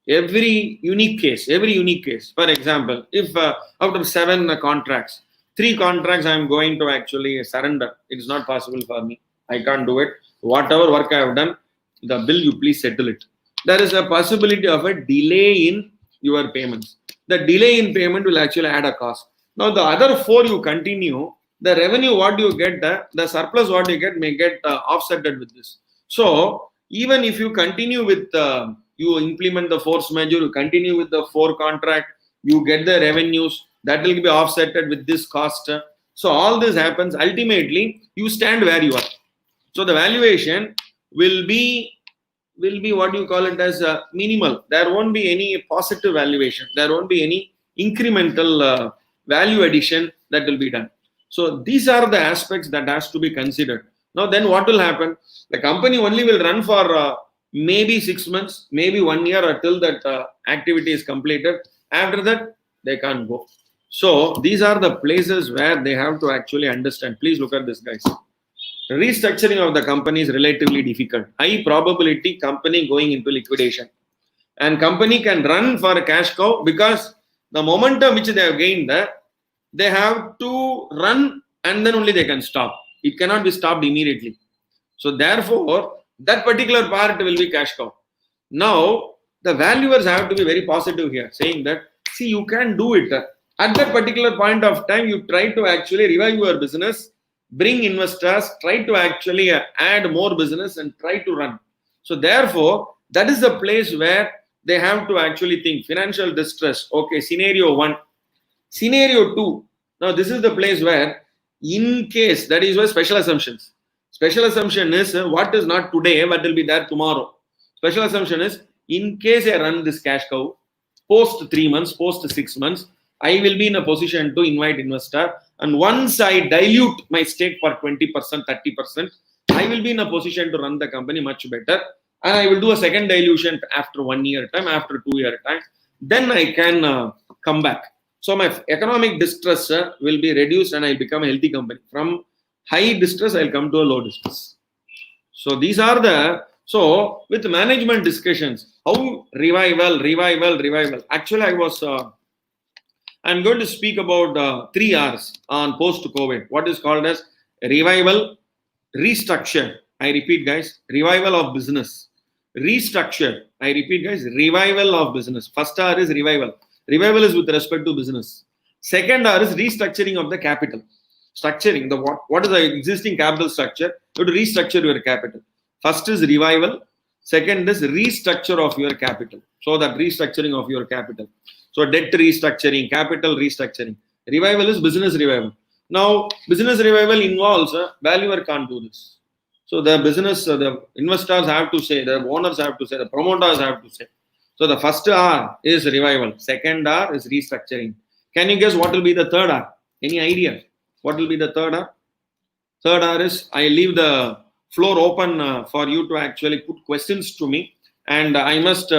every unique case. For example, if out of 7 contracts, 3 contracts I am going to actually surrender. It is not possible for me. I can't do it. Whatever work I have done, the bill, you please settle it. There is a possibility of a delay in your payments. The delay in payment will actually add a cost. Now, the other 4 you continue. The revenue what you get, the surplus what you get may get offsetted with this. So even if you continue with you implement the force majeure, you continue with the 4 contract, you get the revenues that will be offsetted with this cost. So all this happens. Ultimately, you stand where you are. So the valuation will be what you call it as minimal. There won't be any positive valuation. There won't be any incremental value addition that will be done. So these are the aspects that has to be considered. Now then what will happen? The company only will run for maybe 6 months, maybe 1 year, until that activity is completed. After that, they can't go. So these are the places where they have to actually understand. Please look at this, guys. Restructuring of the company is relatively difficult. High probability company going into liquidation. And company can run for a cash cow because the momentum which they have gained there, they have to run and then only they can stop. It cannot be stopped immediately. So therefore, that particular part will be cash cow. Now, the valuers have to be very positive here, saying that, see, you can do it. At that particular point of time, you try to actually revive your business, bring investors, try to actually add more business and try to run. So therefore, that is the place where they have to actually think. Financial distress, okay, scenario 1. Scenario 2, now this is the place where, in case, that is why special assumptions. Special assumption is what is not today, but will be there tomorrow. Special assumption is, in case I run this cash cow, post 3 months, post 6 months, I will be in a position to invite investor. And once I dilute my stake for 20%, 30%, I will be in a position to run the company much better. And I will do a second dilution after 1 year time, after 2 year time. Then I can come back. So my economic distress will be reduced and I'll become a healthy company. From high distress, I'll come to a low distress. So these are the, so with management discussions, how revival. Actually, I'm going to speak about 3 R's on post-COVID. What is called as revival, restructure. I repeat, guys, revival of business. Restructure. I repeat, guys, revival of business. First R is revival. Revival is with respect to business. Second R is restructuring of the capital. Structuring the what is the existing capital structure? You have to restructure your capital. First is revival. Second is restructure of your capital. So that restructuring of your capital. So debt restructuring, capital restructuring. Revival is business revival. Now business revival involves valuer can't do this. So the business, the investors have to say, the owners have to say, the promoters have to say. So the first R is revival. Second R is restructuring. Can you guess what will be the third R? Any idea? What will be the third R? Third R is, I leave the floor open for you to actually put questions to me. And I must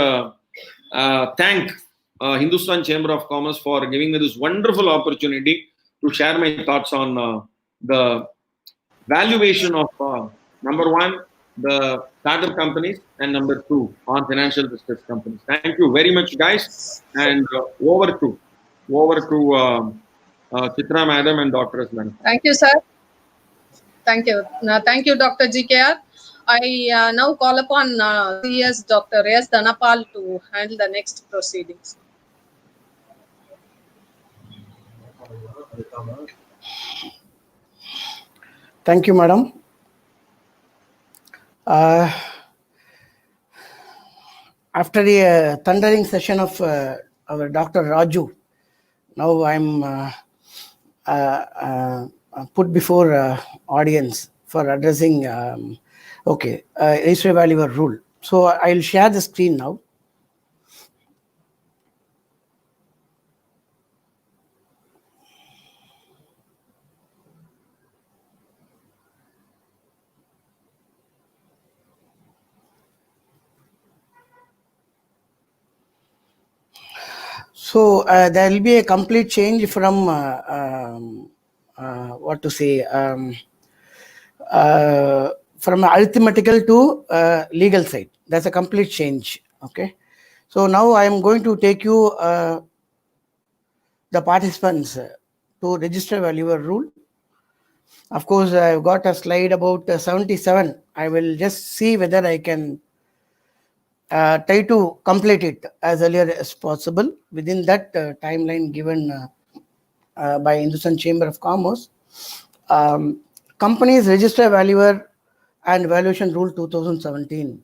thank Hindustan Chamber of Commerce for giving me this wonderful opportunity to share my thoughts on the valuation of number 1, the startup companies, and number 2, on financial distress companies. Thank you very much, guys. And over to Chitra Madam and Dr. Aslan. Thank you, sir. Thank you. Thank you, Dr. GKR. I now call upon CS Dr. S. Dhanapal to handle the next proceedings. Thank you, madam. After a thundering session of our Dr. Raju, now I'm put before audience for addressing registrar valuer rule. So I'll share the screen now. So there will be a complete change from from arithmetical to legal side. That's a complete change. Okay. So now I am going to take you the participants to register valuer rule. Of course, I've got a slide about 77. I will just see whether I can try to complete it as earlier as possible within that timeline given by Hindustan Chamber of Commerce. Companies Register Valuer and Valuation Rule 2017.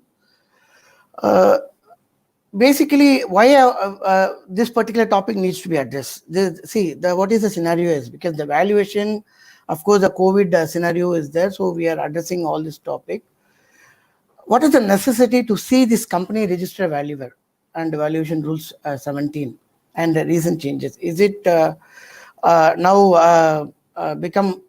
Basically, why this particular topic needs to be addressed. What is the scenario is because the valuation, of course, the COVID scenario is there, so we are addressing all this topic. what is the necessity to see this company register valuer and valuation rules 17 and the recent changes? Is it now become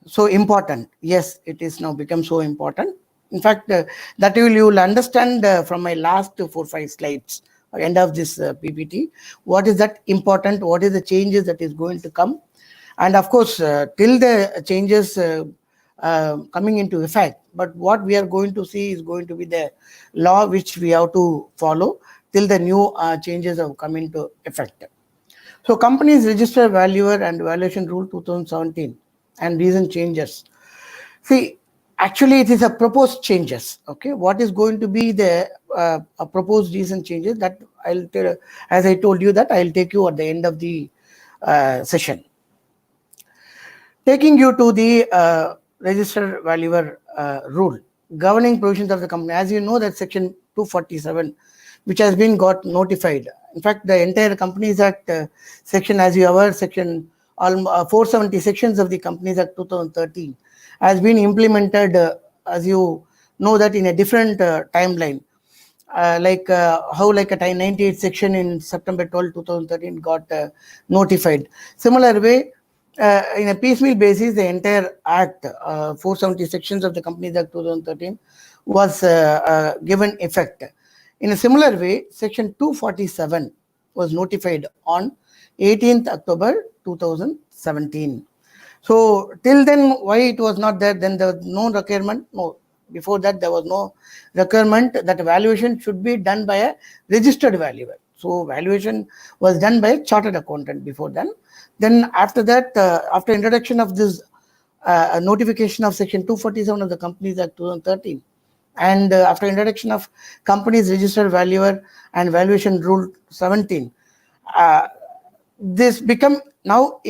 so important? Yes, it is now become so important. In fact, that you will understand from my last 4-5 slides, end of this PPT, what is that important, what is the changes that is going to come. And of course, till the changes coming into effect, but what we are going to see is going to be the law which we have to follow till the new changes have come into effect. So companies register valuer and valuation rule 2017 and recent changes. See, actually it is a proposed changes. Okay, what is going to be the proposed recent changes, that I'll tell, as I told you, that I'll take you at the end of the session. Taking you to the register valuer rule, governing provisions of the company. As you know, that section 247, which has been got notified. In fact, the entire Companies Act section, as you are aware, section 470 sections of the Companies Act 2013 has been implemented, as you know, that in a different timeline. How like a 98 section in September 12, 2013 got notified. Similar way, in a piecemeal basis, the entire Act, 470 sections of the Companies Act 2013 was given effect. In a similar way, Section 247 was notified on 18th October 2017. So till then, why it was not there? Then there was no requirement. No, before that there was no requirement that valuation should be done by a registered valuer. So valuation was done by a chartered accountant before then. Then after that, after introduction of this notification of Section 247 of the Companies Act 2013, and after introduction of Companies Registered Valuer and Valuation Rule 17, this become now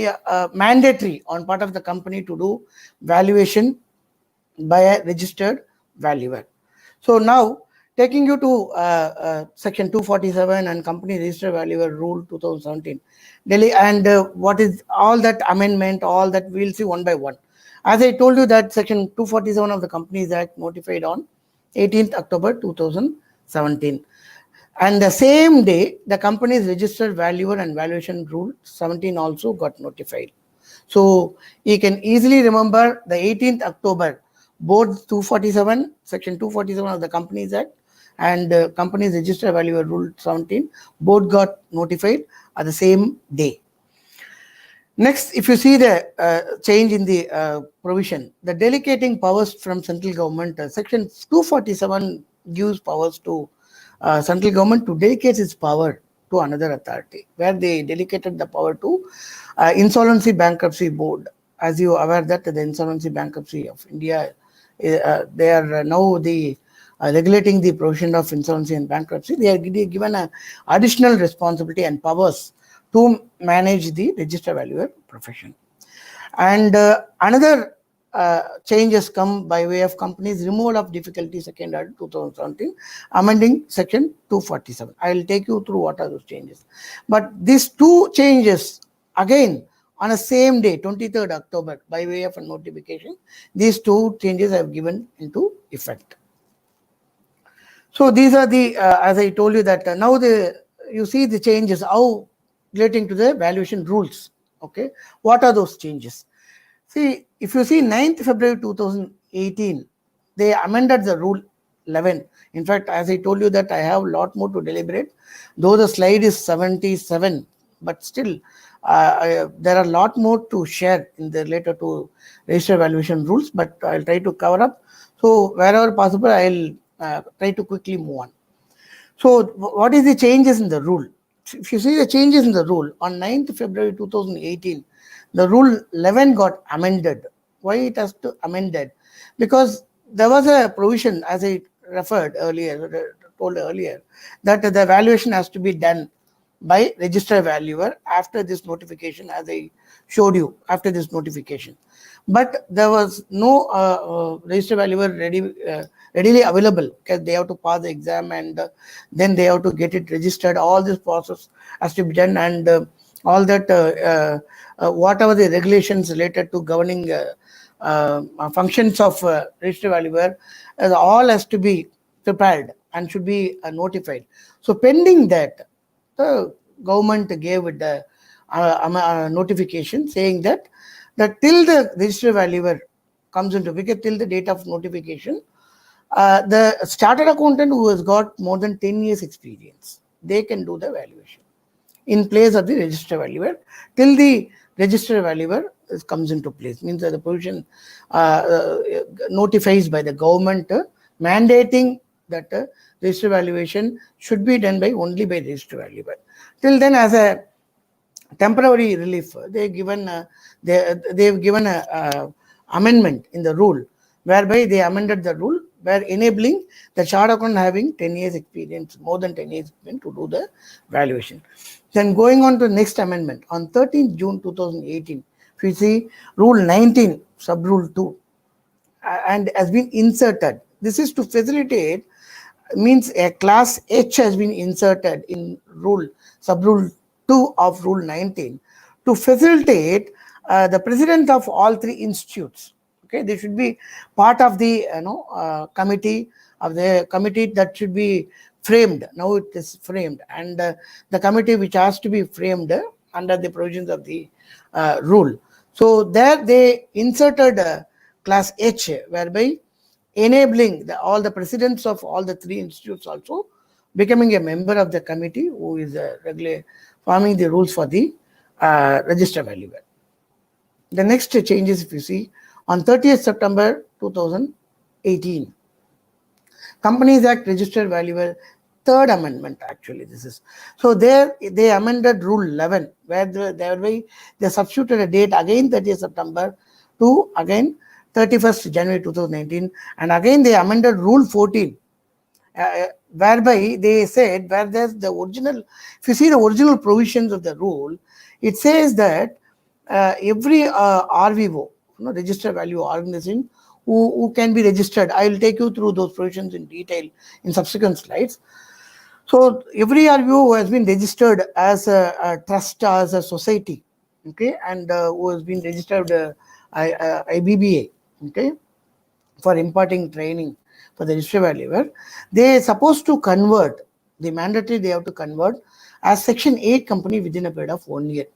mandatory on part of the company to do valuation by a registered valuer. So now, taking you to Section 247 and Company Registered Valuer Rule 2017, Delhi, and what is all that amendment, all that we'll see one by one. As I told you, that Section 247 of the Companies Act notified on 18th October 2017. And the same day, the Company's Registered Valuer and Valuation Rule 17 also got notified. So you can easily remember the 18th October, both 247, Section 247 of the Companies Act and Company's Registered Valuer Rule 17, both got notified at the same day. Next, if you see the change in the provision, the delegating powers from central government, Section 247 gives powers to central government to delegate its power to another authority, where they delegated the power to Insolvency Bankruptcy Board. As you are aware that the Insolvency Bankruptcy of India, they are now the regulating the provision of insolvency and bankruptcy. They are given an additional responsibility and powers to manage the register valuer profession. And another changes come by way of companies removal of difficulty second order 2017, amending Section 247. I will take you through what are those changes. But these two changes, again, on the same day, 23rd October, by way of a notification, these two changes have given into effect. So these are the, as I told you, that now you see the changes, how relating to the valuation rules. Okay, what are those changes? See, if you see 9th February 2018, they amended the rule 11. In fact, as I told you that I have a lot more to deliberate, though the slide is 77, but still there are a lot more to share in the related to register valuation rules, but I'll try to cover up. So wherever possible, I'll try to quickly move on. So what is the changes in the rule? If you see the changes in the rule, on 9th February 2018, the rule 11 got amended. Why it has to amended? Because there was a provision, as I referred earlier, told earlier, that the valuation has to be done by registered valuer after this notification, as I showed you, after this notification. But there was no registered valuer readily available, because they have to pass the exam and then they have to get it registered. All this process has to be done, and all that, whatever the regulations related to governing functions of registered valuer, all has to be prepared and should be notified. So pending that, the government gave it the notification saying that till the registered valuer comes into picture, till the date of notification, the chartered accountant who has got more than 10 years experience, they can do the valuation in place of the registered valuer till the registered valuer comes into place. Means that the provision notifies by the government mandating that registered valuation should be done by only by registered valuer. Till then, as a temporary relief, they've given a amendment in the rule, whereby they amended the rule where enabling the chartered accountant having 10 years experience, more than 10 years experience, to do the valuation. Then going on to the next amendment on 13th June 2018, if you see Rule 19, Sub Rule 2, and has been inserted. This is to facilitate, means a class H has been inserted in Sub Rule 2 of Rule 19 to facilitate the president of all three institutes. Okay, they should be part of the committee that should be framed. Now it is framed, and the committee which has to be framed under the provisions of the rule. So there they inserted class H, whereby enabling all the presidents of all the three institutes also becoming a member of the committee who is regularly forming the rules for the register valuer. The next changes, if you see, on 30th September 2018, Companies Act Registered Valuer, third amendment actually this is. So there they amended Rule 11, where they substituted a date again 30th September to again 31st January 2019, and again they amended Rule 14, whereby they said, where there's the original, if you see the original provisions of the rule, it says that every RVO, registered value organization, who can be registered. I will take you through those provisions in detail in subsequent slides. So every RVO who has been registered as a trust, as a society, okay, and who has been registered IBBA, okay, for imparting training for the registered valuer, they are supposed to convert, the mandatory they have to convert as Section 8 company within a period of 1 year.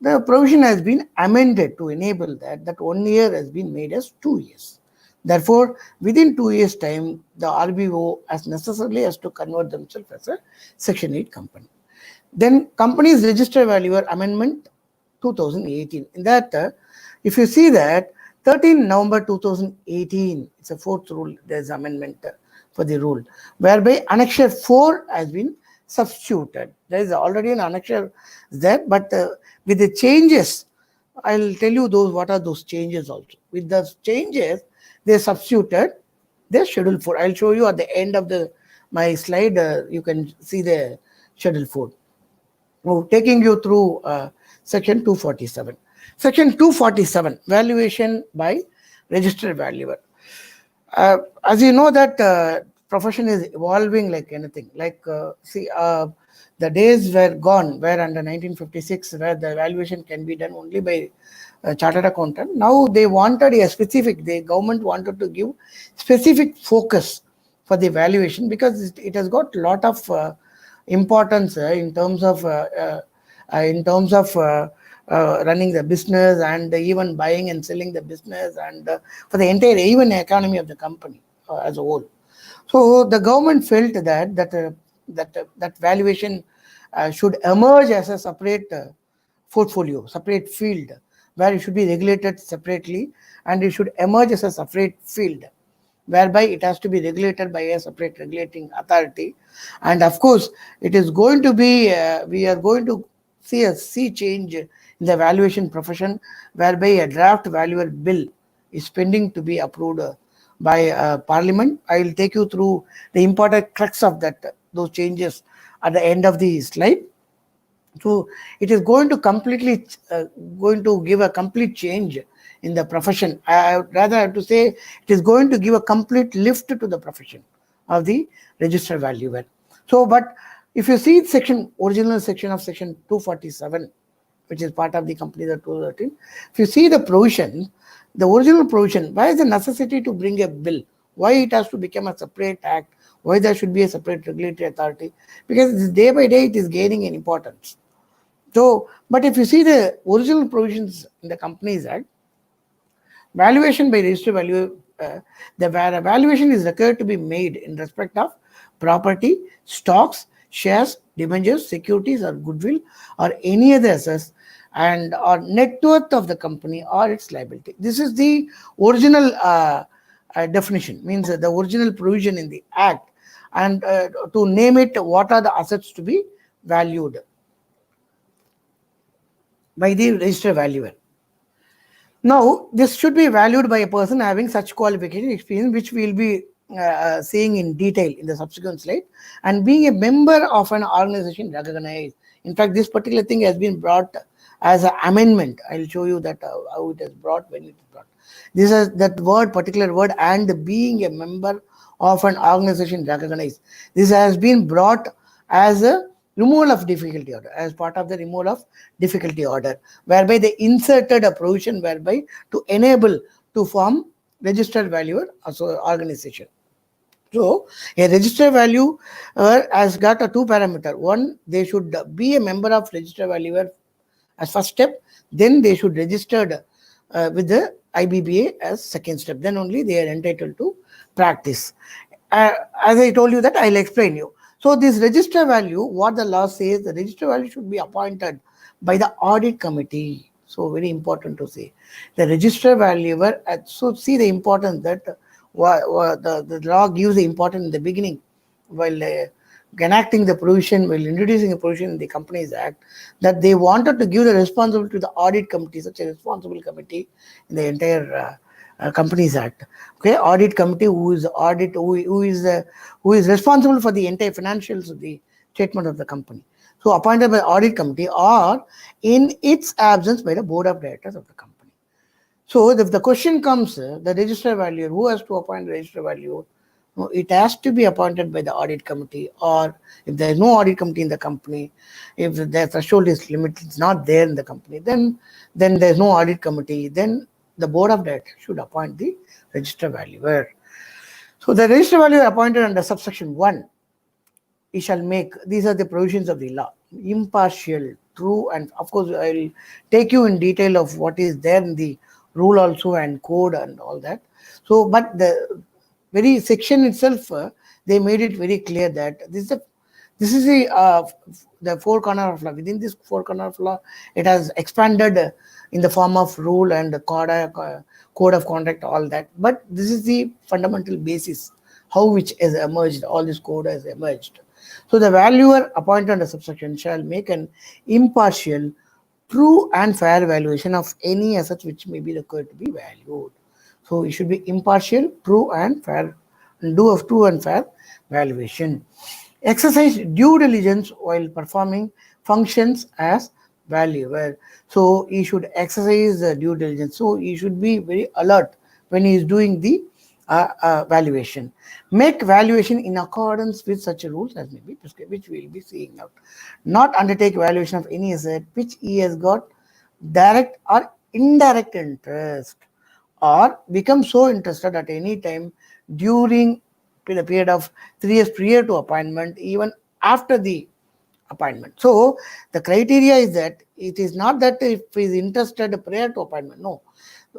The provision has been amended to enable that 1 year has been made as 2 years. Therefore, within 2 years' time, the RBO necessarily has to convert themselves as a Section 8 company. Then Companies Registered Valuer Amendment 2018. In that, if you see that 13 November 2018, it's a fourth rule, there's amendment for the rule, whereby Annexure 4 has been substituted. There is already an annexure there, but with the changes, I'll tell you what are those changes also. With the changes, they substituted the Schedule 4. I'll show you at the end of my slide. You can see the Schedule 4. Now, taking you through Section 247. Section 247, valuation by registered valuer. As you know that profession is evolving like anything. Like the days were gone where under 1956 where the valuation can be done only by a chartered accountant. Now they wanted a specific, the government wanted to give specific focus for the valuation because it has got a lot of importance in terms of running the business and even buying and selling the business and for the entire even economy of the company as a whole. So the government felt that valuation should emerge as a separate portfolio, separate field, where it should be regulated separately, and it should emerge as a separate field, whereby it has to be regulated by a separate regulating authority. And of course, it is going to be, we are going to see a sea change in the valuation profession, whereby a draft valuer bill is pending to be approved by Parliament. I will take you through the important crux of those changes at the end of the slide. So it is going to completely going to give a complete change in the profession. I would rather have to say it is going to give a complete lift to the profession of the registered valuer. So, but if you see original section of Section 247, which is part of the Companies Act 2013, if you see the provision, the original provision, why is the necessity to bring a bill? Why it has to become a separate act? Why there should be a separate regulatory authority? Because day by day it is gaining in importance. So, but if you see the original provisions in the Companies Act, valuation by registered value, the valuation is required to be made in respect of property, stocks, shares, debentures, securities, or goodwill, or any other assets, and or net worth of the company or its liability. This is the original definition, means the original provision in the Act, and to name it, what are the assets to be valued by the registered valuer. Now, this should be valued by a person having such qualification experience, which we will be seeing in detail in the subsequent slide, and being a member of an organization recognized. In fact, this particular thing has been brought as an amendment. I'll show you that how it is brought, when it is brought. This is that word, particular word, and being a member of an organization recognized. This has been brought as a removal of difficulty order, as part of the removal of difficulty order, whereby they inserted a provision whereby to enable to form registered valuer organization. So a registered valuer has got a two parameter. One, they should be a member of registered valuer as first step. Then they should registered with the IBBA as second step. Then only they are entitled to practice. As I told you that, I'll explain you. So this register value, what the law says, the register value should be appointed by the audit committee. So very important to say. The register valuer, so see the importance that the law gives the importance in the beginning while enacting the provision, while introducing a provision in the Companies Act, that they wanted to give the responsibility to the audit committee, such a responsible committee in the entire Companies Act. Okay, audit committee who is responsible for the entire financials of the statement of the company. So appointed by audit committee, or in its absence by the board of directors of the company. So if the question comes, the register valuer, who has to appoint the register valuer? It has to be appointed by the audit committee, or if there is no audit committee in the company, if the threshold is limited, it's not there in the company, then there is no audit committee, then the board of directors should appoint the register valuer. So the register valuer appointed under subsection 1, he shall make, these are the provisions of the law, impartial, true, and of course I will take you in detail of what is there in the rule also and code and all that. So, but the very section itself, they made it very clear that this is the four corner of law. Within this four corner of law, it has expanded in the form of rule and code of conduct, all that. But this is the fundamental basis, how which has emerged, all this code has emerged. So the valuer appointed under subsection shall make an impartial, true and fair valuation of any assets which may be required to be valued. So it should be impartial, true and fair, true and fair valuation. Exercise due diligence while performing functions as valuer. So he should exercise due diligence. So he should be very alert when he is doing the valuation. Make valuation in accordance with such rules as may be prescribed, which we will be seeing out. Not undertake valuation of any asset which he has got direct or indirect interest, or become so interested at any time during the period of 3 years prior to appointment, even after the appointment. So the criteria is that it is not that if he is interested prior to appointment. No,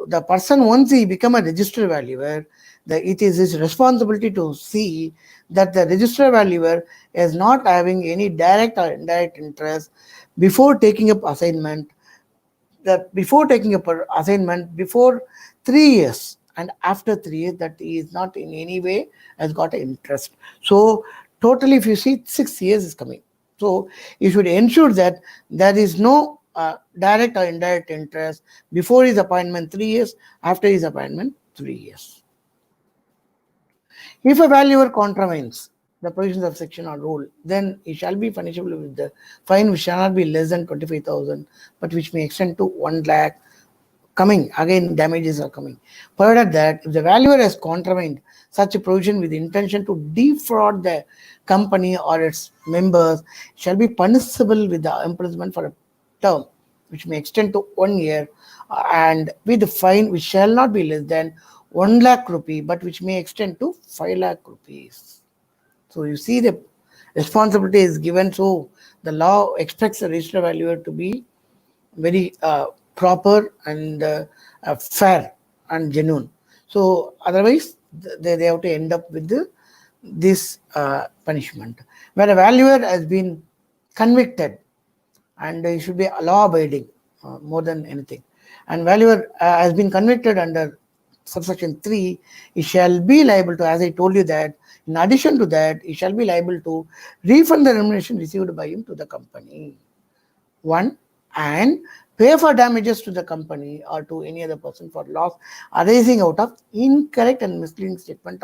the person, once he become a registered valuer, it is his responsibility to see that the registered valuer is not having any direct or indirect interest before taking up assignment. That before taking up an assignment, before 3 years and after 3 years, that he is not in any way has got an interest. So totally, if you see, 6 years is coming. So you should ensure that there is no direct or indirect interest before his appointment 3 years, after his appointment 3 years. If a valuer contravenes the provisions of section or rule, then he shall be punishable with the fine which shall not be less than 25,000, but which may extend to 1 lakh. Coming again, damages are coming. Provided that if the valuer has contravened such a provision with the intention to defraud the company or its members, shall be punishable with the imprisonment for a term which may extend to 1 year, and with the fine which shall not be less than 1 lakh rupee, but which may extend to 5 lakh rupees. So you see the responsibility is given. So the law expects the register valuer to be very proper and fair and genuine. So otherwise they have to end up with this punishment. Where a valuer has been convicted, and he should be law abiding more than anything, and valuer has been convicted under subsection 3, he shall be liable to, as I told you, that in addition to that, he shall be liable to refund the remuneration received by him to the company. One, and pay for damages to the company or to any other person for loss arising out of incorrect and misleading statement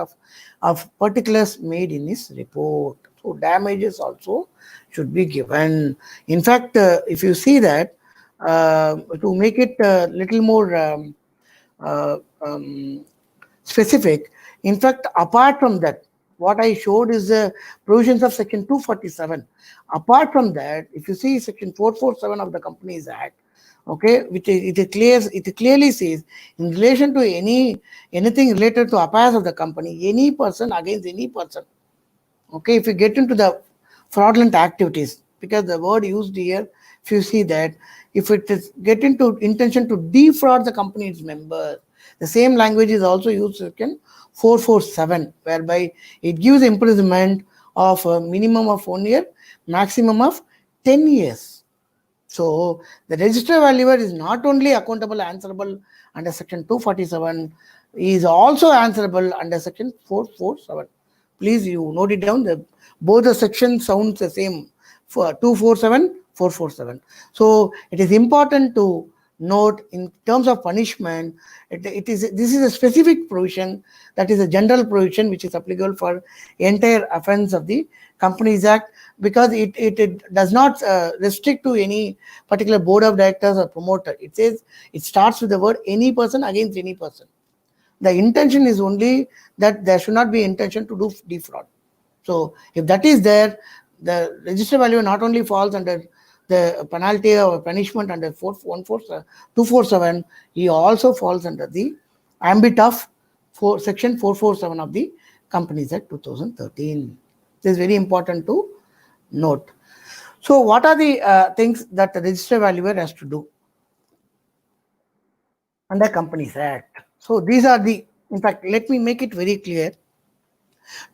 of particulars made in his report. So damages also should be given. In fact, if you see that, to make it a little more uh, um, specific, in fact, apart from that, what I showed is the provisions of section 247. Apart from that, if you see section 447 of the Companies Act, okay, which it clearly says, in relation to anything related to affairs of the company, any person against any person, okay, if you get into the fraudulent activities, because the word used here, if you see that, if it is get into intention to defraud the company's members, the same language is also used in 447, whereby it gives imprisonment of a minimum of 1 year, maximum of 10 years. So the register valuer is not only accountable, answerable under section 247, he is also answerable under section 447. Please, you note it down. Both the sections sounds the same, for 247, 447. So it is important to note, in terms of punishment, this is a specific provision, that is a general provision which is applicable for entire offense of the Companies Act, because it does not restrict to any particular board of directors or promoter. It says, it starts with the word any person against any person. The intention is only that there should not be intention to do defraud. So if that is there, the register value not only falls under the penalty or punishment under 247, he also falls under the ambit of section 447 of the Companies Act 2013. This is very important to note. So what are the things that the register valuer has to do under Companies Act? So these are in fact, let me make it very clear.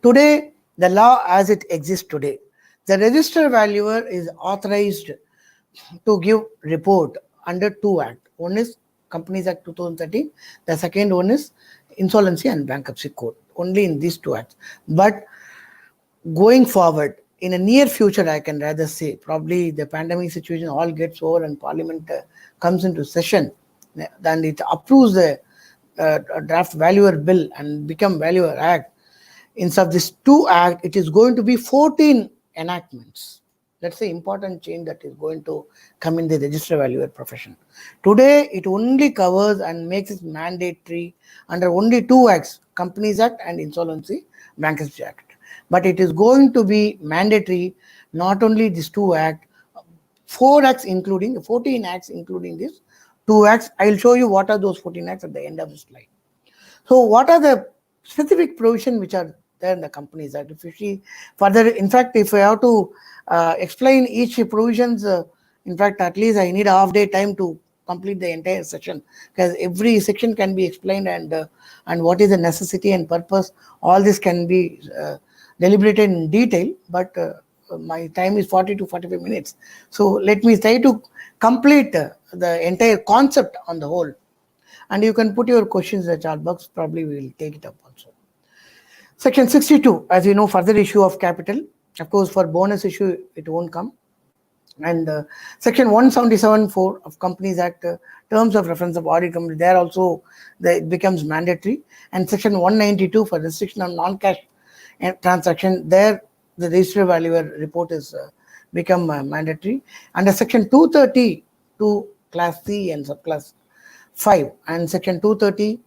Today, the law as it exists today, the register valuer is authorized to give report under 2 acts. One is Companies Act 2013. The second one is Insolvency and Bankruptcy Code. Only in these 2 acts. But going forward, in a near future, I can rather say, probably the pandemic situation all gets over and Parliament comes into session, then it approves the draft valuer bill and become valuer act. Instead of this 2 act, it is going to be 14 enactments. That's the important change that is going to come in the register valuer profession. Today, it only covers and makes it mandatory under only 2 acts, Companies Act and Insolvency Bankruptcy Act. But it is going to be mandatory, not only these 2 acts, 4 acts including, 14 acts including this 2 acts. I will show you what are those 14 acts at the end of the slide. So what are the specific provisions which are there in the Companies Act? If you see further, in fact, if I have to explain each provisions, in fact, at least I need a half-day time to complete the entire section, because every section can be explained, and what is the necessity and purpose, all this can be deliberated in detail, but my time is 40 to 45 minutes. So let me try to complete the entire concept on the whole. And you can put your questions in the chat box, probably we will take it up also. Section 62, as you know, further issue of capital. Of course, for bonus issue, it won't come. And section 177(4) of Companies Act, terms of reference of audit company, there also it becomes mandatory. And section 192 for restriction on non-cash transaction, there the register valuer report is become mandatory. Under section 232 class C and subclass 5 and section 230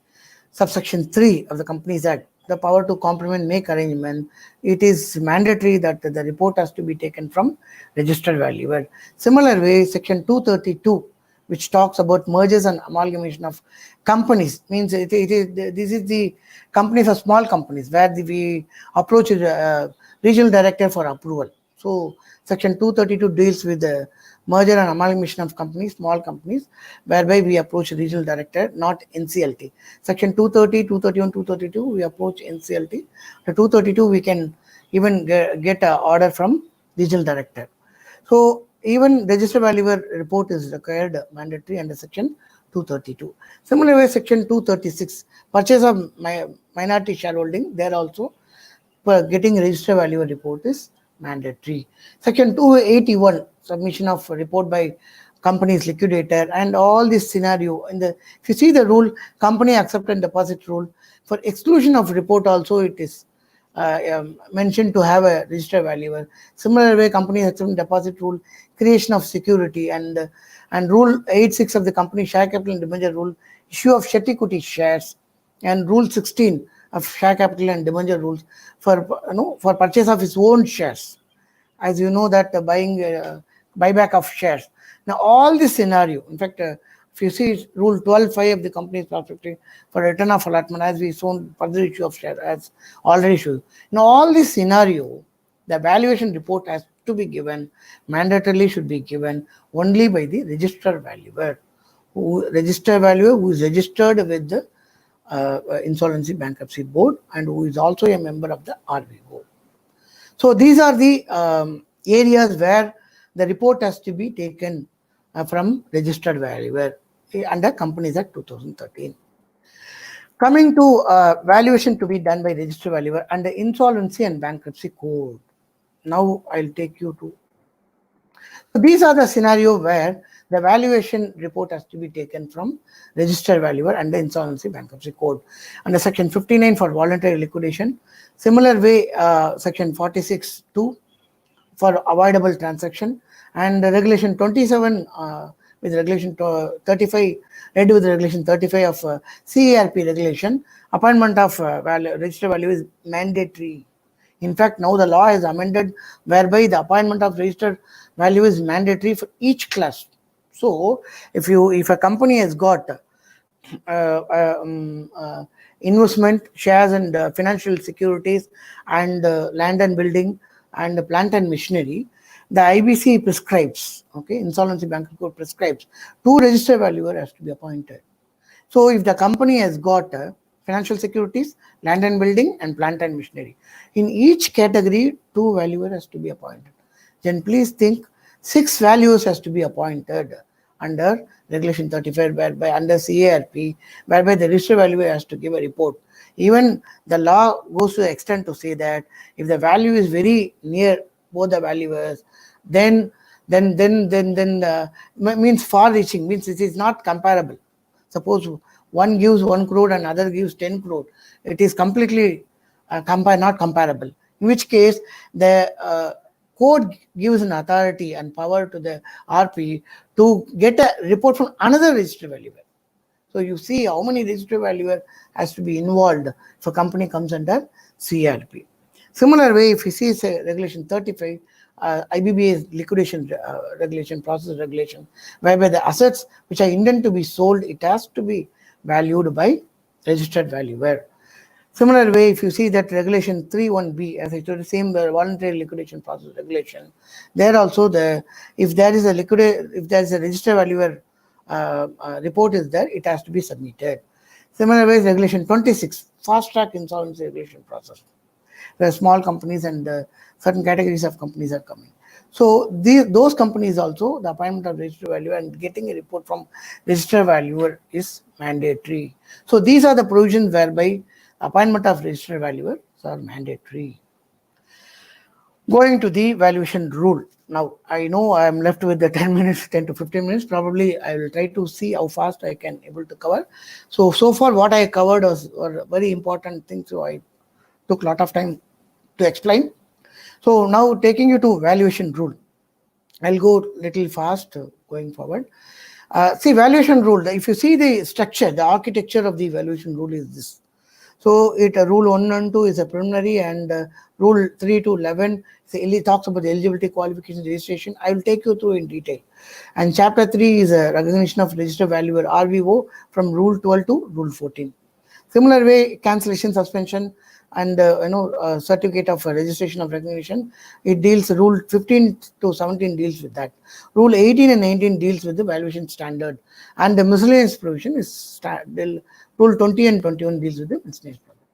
subsection 3 of the Companies Act, the power to complement make arrangement, it is mandatory that the report has to be taken from registered valuer. Similar way, section 232 which talks about mergers and amalgamation of companies. Means this is the companies are small companies where we approach a regional director for approval. So section 232 deals with the merger and amalgamation of companies, small companies, whereby we approach regional director, not NCLT. Section 230, 231, 232, we approach NCLT. The 232, we can even get an order from regional director. So even register valuer report is required mandatory under section 232. Similarly, section 236, purchase of minority shareholding, there also getting register valuer report is mandatory. Section 281, submission of report by company's liquidator, and all this scenario. If you see the rule, company accept and deposit rule, for exclusion of report also it is mentioned to have a register valuer. Similar way, company accept and deposit rule, creation of security, and rule 86 of the company share capital and debenture rule, issue of share equity shares, and rule 16 of share capital and debenture rules for purchase of his own shares. As you know that buyback of shares. Now all this scenario, in fact, if you see rule 12.5 of the company's prospectus for return of allotment, as we shown further issue of share as already shown. Now all this scenario, the valuation report has to be given, mandatorily should be given only by the register valuer, who is registered with the Insolvency Bankruptcy Board and who is also a member of the RVO. So these are the areas where the report has to be taken from registered valuer under Companies Act 2013. Coming to valuation to be done by registered valuer under Insolvency and Bankruptcy Code. Now I'll take you to. So these are the scenario where the valuation report has to be taken from registered valuer under Insolvency Bankruptcy Code. Under section 59 for voluntary liquidation. Similar way, section 46(2) for avoidable transaction, and regulation 27 with regulation 35, read with regulation 35 of CARP regulation. Appointment of registered value is mandatory. In fact, now the law is amended whereby the appointment of registered value is mandatory for each class. So if a company has got investment, shares and financial securities, and land and building, and plant and machinery, the IBC prescribes, Insolvency Bankruptcy Code prescribes, 2 register valuer has to be appointed. So if the company has got financial securities, land and building, and plant and machinery, in each category 2 valuer has to be appointed. Then please think 6 valuers has to be appointed under regulation 35, whereby under CARP, whereby the register valuer has to give a report. Even the law goes to the extent to say that if the value is very near both the valuers, then means far-reaching, means it is not comparable. Suppose one gives 1 crore and other gives 10 crore, it is completely not comparable. In which case, the code gives an authority and power to the RP to get a report from another register valuer. So you see how many register valuer has to be involved if a company comes under CRP. Similar way, if you see regulation 35, IBBA's liquidation regulation, process regulation, whereby the assets which are intended to be sold, it has to be valued by registered valuer. Similar way, if you see that regulation 3(1)(b), as I told you, same voluntary liquidation process regulation, there also if there is a register valuer report is there, it has to be submitted. Similar way, regulation 26, fast track insolvency regulation process, where small companies and certain categories of companies are coming. So those companies also, the appointment of register valuer and getting a report from register valuer is mandatory. So these are the provisions whereby appointment of register valuer are mandatory. Going to the valuation rule. Now, I know I am left with the 10 to 15 minutes. Probably I will try to see how fast I can able to cover. So far what I covered were very important things. So I took a lot of time to explain. So now taking you to valuation rule. I'll go little fast going forward. See, valuation rule. If you see the structure, the architecture of the valuation rule is this. So rule 1 and 2 is a preliminary, and rule 3 to 11 talks about the eligibility, qualification, registration. I will take you through in detail. And chapter 3 is a recognition of registered valuer RVO from rule 12 to rule 14. Similar way, cancellation, suspension, and certificate of registration of recognition, it deals, rule 15 to 17 deals with that. Rule 18 and 19 deals with the valuation standard, and the miscellaneous provision is rule 20 and 21 deals with the miscellaneous provision.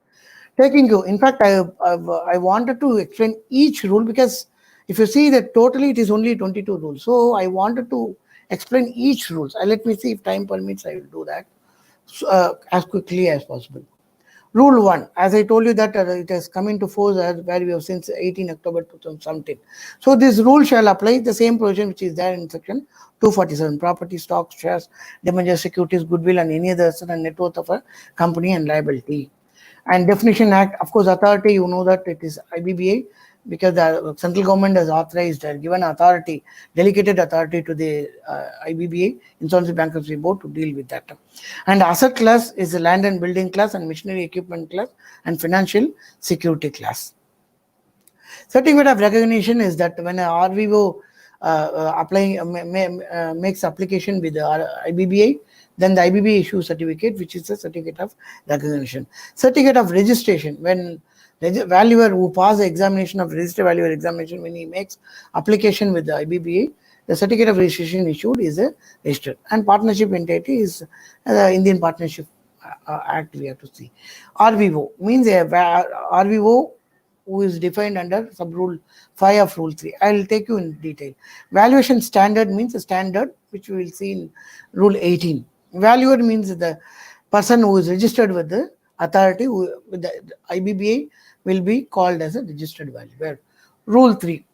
Taking you, in fact, I wanted to explain each rule, because if you see that totally it is only 22 rules. So I wanted to explain each rules. Let me see if time permits, I will do that as quickly as possible. Rule 1, as I told you that it has come into force where we have since 18 October 2017. So this rule shall apply the same provision which is there in section 247, property, stocks, shares, debentures, securities, goodwill, and any other asset and net worth of a company and liability. And Definition Act, of course, authority, you know that it is IBBA, because the central government has authorized, given authority, delegated authority to the IBBA, Insolvency Bankruptcy Board, to deal with that. And asset class is the land and building class, and machinery equipment class, and financial security class. Certificate of recognition is that when a RVO makes application with the IBBA, then the IBBA issues certificate, which is a certificate of recognition. Certificate of registration, when valuer who pass the examination of registered valuer examination, when he makes application with the IBBA, the certificate of registration issued is a registered. And partnership entity is the Indian Partnership Act, we have to see. RVO means a RVO who is defined under sub-rule 5 of rule 3. I will take you in detail. Valuation standard means a standard which we will see in rule 18. Valuer means the person who is registered with the authority, with the IBBA, will be called as a registered valuer. Rule 3.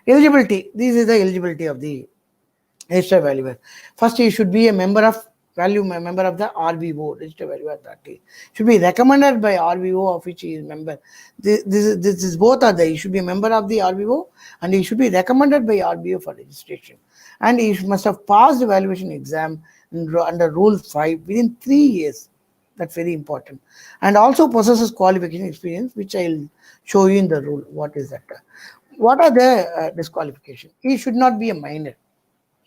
Eligibility. This is the eligibility of the registered valuer. First, he should be a member of the RVO, registered valuer authority. Should be recommended by RVO of which he is member. This is both are there. He should be a member of the RVO, and he should be recommended by RVO for registration. And he must have passed the valuation exam under Rule 5 within 3 years. That's very important. And also possesses qualification experience, which I will show you in the rule. What is that? What are the disqualifications? He should not be a minor.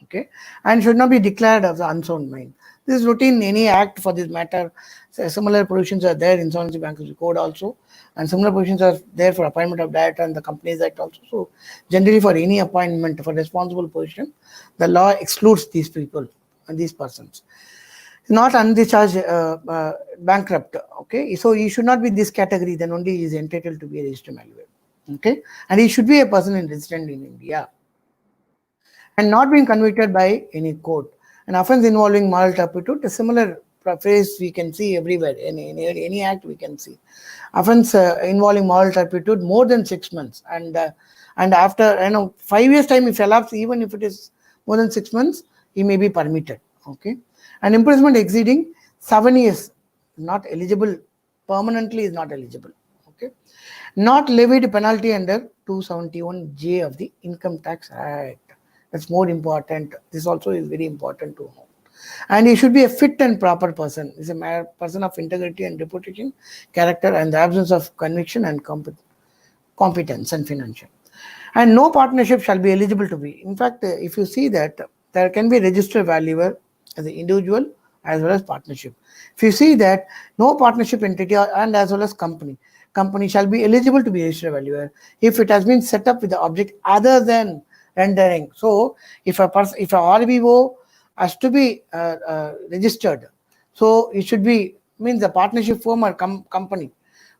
Okay, and should not be declared as an unsound mind. This is routine in any act for this matter. Similar provisions are there in Insolvency Bankruptcy Code also, and similar provisions are there for appointment of director and the Companies Act also. So generally for any appointment for responsible position, the law excludes these people and these persons. Not undischarged bankrupt. Okay, so he should not be in this category, then only he is entitled to be a registered valuer. Okay, and he should be a person resident in India and not being convicted by any court. An offence involving moral turpitude, a similar phrase we can see everywhere, in any act we can see. Offence involving moral turpitude more than 6 months, and after 5 years time if elapsed, even if it is more than 6 months, he may be permitted. Okay, and imprisonment exceeding 7 years, not eligible, permanently is not eligible. Okay, not levied penalty under 271J of the Income Tax Act. That's more important. This also is very important to know. And he should be a fit and proper person. He's a person of integrity and reputation, character, and the absence of conviction and competence and financial. And no partnership shall be eligible to be. In fact, if you see that, there can be registered valuer as an individual as well as partnership. If you see that, no partnership entity and as well as company shall be eligible to be registered valuer if it has been set up with the object other than rendering. So if a RVO has to be registered, so it should be, means the partnership firm or company.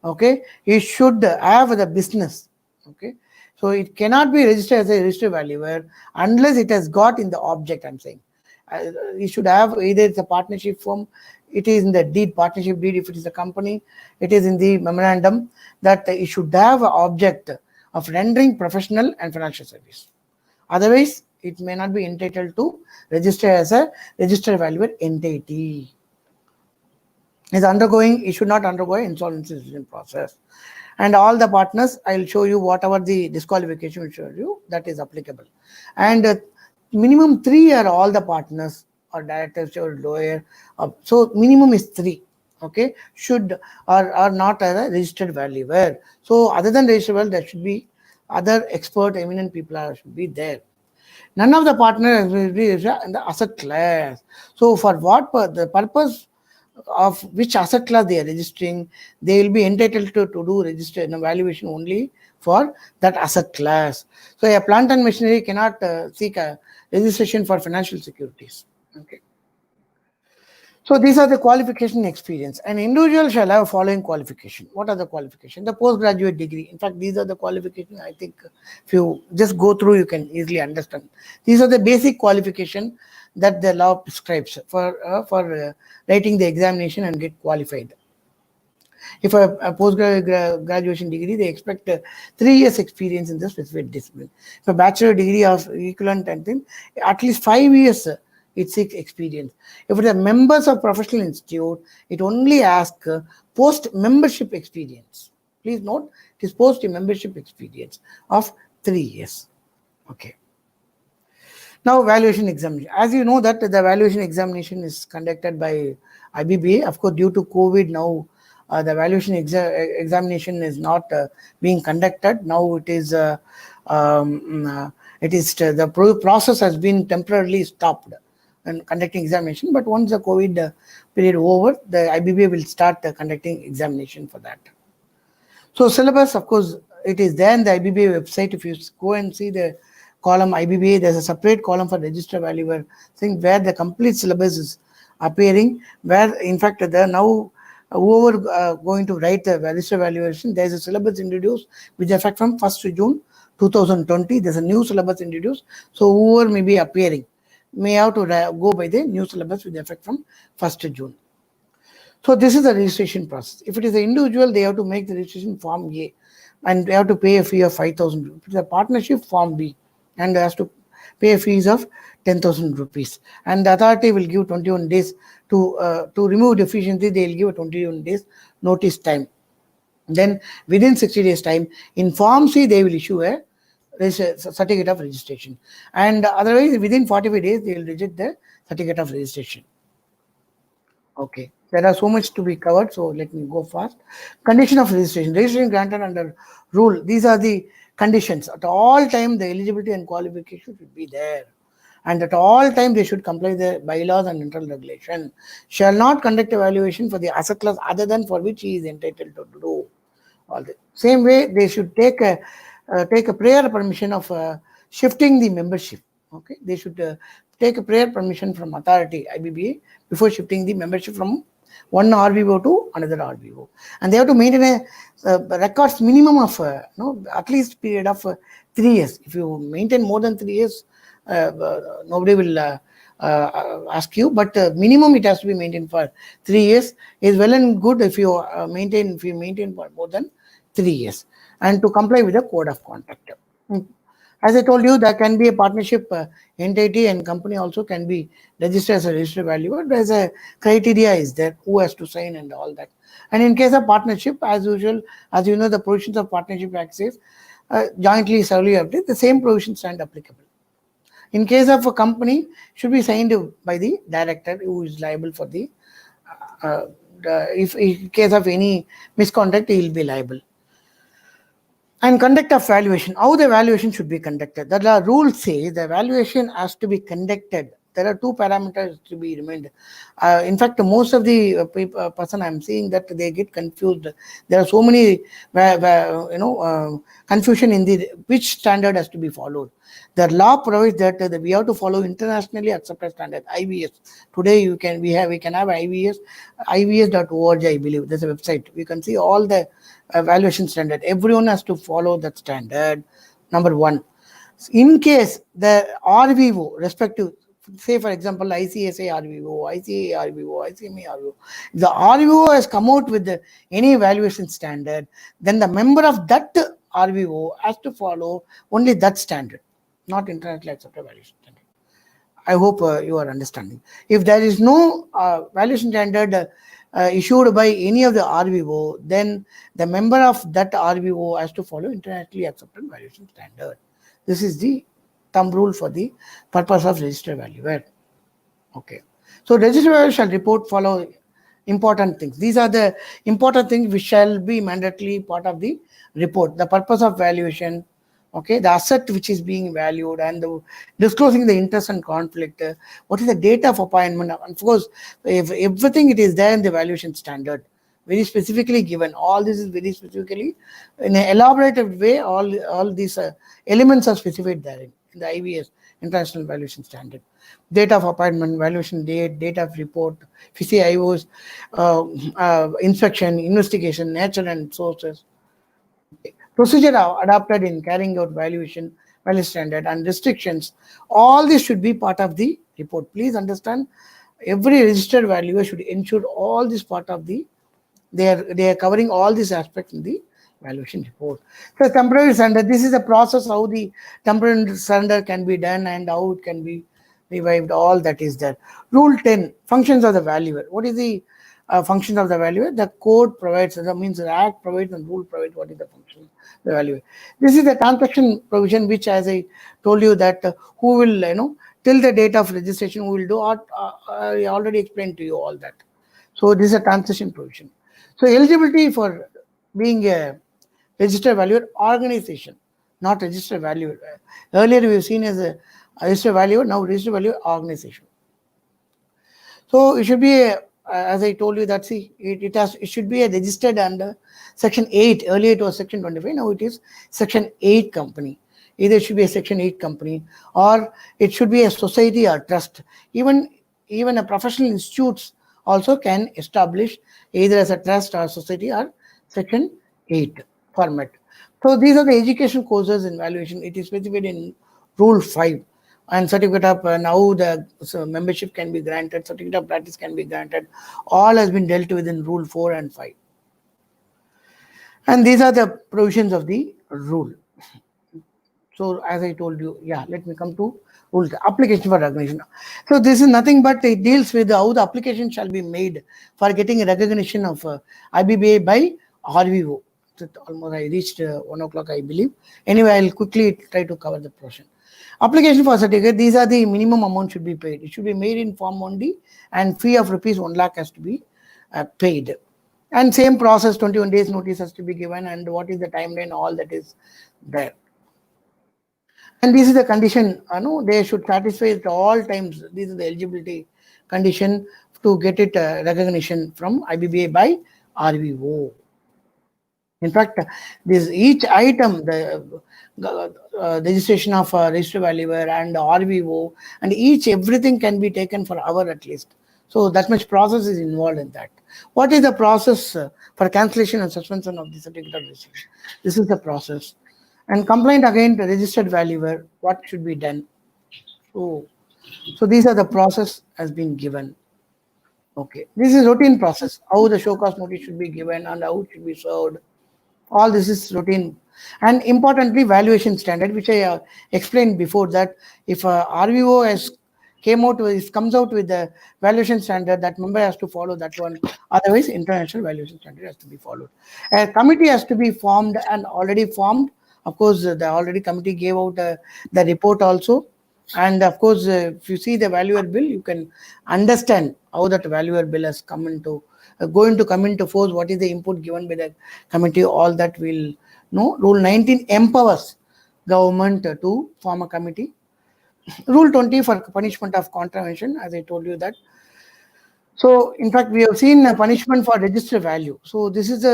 Okay, it should have the business. Okay, so it cannot be registered as a registered valuer unless it has got in the object. I'm saying it should have either it's a partnership firm, it is in the deed, partnership deed. If it is a company, it is in the memorandum that it should have an object of rendering professional and financial service. Otherwise, it may not be entitled to register as a registered valuer entity. It should not undergo an insolvency decision process. And all the partners, I will show you whatever the disqualification will show you, that is applicable. And minimum 3 are all the partners or directors or lawyer. So minimum is 3. okay, should or are not as a registered valuer. So other than registered valuer, there should be other expert, eminent people should be there. None of the partners will be in the asset class. So for what the purpose of which asset class they are registering, they will be entitled to do register and valuation only for that asset class. So a plant and machinery cannot seek a registration for financial securities. Okay. So these are the qualification experience. An individual shall have following qualification. What are the qualifications? The postgraduate degree. In fact, these are the qualifications. I think if you just go through, you can easily understand. These are the basic qualification that the law prescribes for writing the examination and get qualified. If a post-graduation degree, they expect 3 years experience in the specific discipline. If a bachelor degree of equivalent and thing, at least 5 years it seeks experience. If it is members of professional institute, it only asks post-membership experience. Please note, it is post-membership experience of 3 years. Okay. Now, valuation examination. As you know that the valuation examination is conducted by IBBA. Of course, due to COVID now, the valuation examination is not being conducted. Now it is the process has been temporarily stopped and conducting examination. But once the COVID period over, the IBBA will start conducting examination for that. So syllabus, of course, it is there in the IBBA website. If you go and see the column IBBA, there's a separate column for register valuer thing where the complete syllabus is appearing, where in fact there now whoever going to write the register valuation, there's a syllabus introduced with effect from 1st June 2020. There's a new syllabus introduced. So whoever may be appearing may have to go by the new syllabus with effect from 1st June. So this is the registration process. If it is an individual, they have to make the registration form A and they have to pay a fee of 5,000 rupees. If it is a partnership, form B, and has to pay a fees of 10,000 rupees. And the authority will give 21 days to remove deficiency. They will give a 21 days notice time. Then within 60 days time, in form C, they will issue a certificate of registration. And otherwise, within 45 days, they will reject the certificate of registration. Okay. There are so much to be covered, so let me go fast. Condition of registration. Registration granted under rule. These are the conditions. At all time, the eligibility and qualification should be there. And at all time, they should comply the bylaws and internal regulation. Shall not conduct evaluation for the asset class other than for which he is entitled to do. All the same way, they should take a prior permission of shifting the membership. Okay, they should take a prior permission from authority IBBA before shifting the membership from one RVO to another RVO, and they have to maintain a records minimum of at least period of 3 years. If you maintain more than 3 years, nobody will ask you, but minimum it has to be maintained for 3 years. Is well and good if you maintain for more than 3 years, and to comply with the code of conduct. As I told you, there can be a partnership entity and company also can be registered as a registered valuer. There's a criteria is there, who has to sign and all that. And in case of partnership, as usual, as you know, the provisions of Partnership Act says jointly severally update, the same provisions stand applicable. In case of a company, should be signed by the director who is liable for the if in case of any misconduct, he will be liable. And conduct of valuation, how the valuation should be conducted. The rules say the valuation has to be conducted. There are 2 parameters to be remained. In fact, most of the person I'm seeing that they get confused. There are so many confusion in the which standard has to be followed. The law provides that we have to follow internationally accepted standard, IVS. Today we can have IVS, ivs.org, I believe. There's a website. We can see all the valuation standard. Everyone has to follow that standard. Number 1. In case the RVO, respective, say for example, ICSA RVO, ICA RVO, ICMA RVO, if the RVO has come out with any valuation standard, then the member of that RVO has to follow only that standard, not internationally accepted valuation standard. I hope you are understanding. If there is no valuation standard issued by any of the RVO, then the member of that RVO has to follow internationally accepted valuation standard. This is the thumb rule for the purpose of registered valuer. Okay. So registered valuer shall report follow important things. These are the important things which shall be mandatorily part of the report. The purpose of valuation, okay, the asset which is being valued, and disclosing the interest and conflict. What is the date of appointment? Of course, if everything it is there in the valuation standard, very specifically given. All this is very specifically in an elaborated way. All these elements are specified therein in the IVS, International Valuation Standard. Date of appointment, valuation date, date of report, FICIOs, inspection, investigation, nature and sources. Procedure adopted in carrying out valuation standard, and restrictions. All this should be part of the report. Please understand, every registered valuer should ensure all this part of the, they are covering all these aspects in the valuation report. So temporary surrender, this is the process how the temporary surrender can be done and how it can be revived. All that is there. Rule 10, functions of the valuer. What is the function of the valuer? The code provides, that means the act provides and rule provides what is the function of the valuer. This is the transaction provision, which, as I told you, that who will, till the date of registration, who will do. I already explained to you all that. So this is a transaction provision. So eligibility for being a registered valuer organization, not registered valuer. Earlier we have seen as a registered valuer, now registered valuer organization. So it should be as I told you that, see, it should be a registered under section 8. Earlier it was section 25, now it is section 8 company. Either it should be a section 8 company, or it should be a society or trust. Even a professional institutes also can establish either as a trust or society or section 8 format. So these are the education courses in valuation. It is specified in rule 5. And certificate of now the membership can be granted, certificate of practice can be granted. All has been dealt with in rule 4 and 5. And these are the provisions of the rule. So as I told you, yeah, let me come to rules. Application for recognition. So this is nothing but it deals with how the application shall be made for getting a recognition of IBBA by RVO. Almost I reached 1 o'clock, I believe. Anyway, I'll quickly try to cover the portion. Application for certificate, these are the minimum amount should be paid. It should be made in Form 1D, and fee of rupees 1 lakh has to be paid. And same process, 21 days notice has to be given, and what is the timeline, all that is there. And this is the condition, they should satisfy at all times. This is the eligibility condition to get it recognition from IBBA by RVO. In fact, this each item, the registration of registered valuer and RVO, and everything can be taken for hour at least. So that much process is involved in that. What is the process for cancellation and suspension of the certificate of registration? This is the process. And complaint against the registered valuer, what should be done? So these are the process has been given. Okay, this is routine process. How the show cause notice should be given and how it should be served. All this is routine. And importantly, valuation standard, which I explained before, that if RVO has comes out with the valuation standard, that member has to follow that one. Otherwise, international valuation standard has to be followed. A committee has to be formed and already formed. Of course, the already committee gave out the report also. And of course, if you see the valuer bill, you can understand how that valuer bill has come into going to come into force. What is the input given by the committee? All that will know. Rule 19 empowers government to form a committee. Rule 20 for punishment of contravention, as I told you that. So in fact, we have seen a punishment for register value. So this is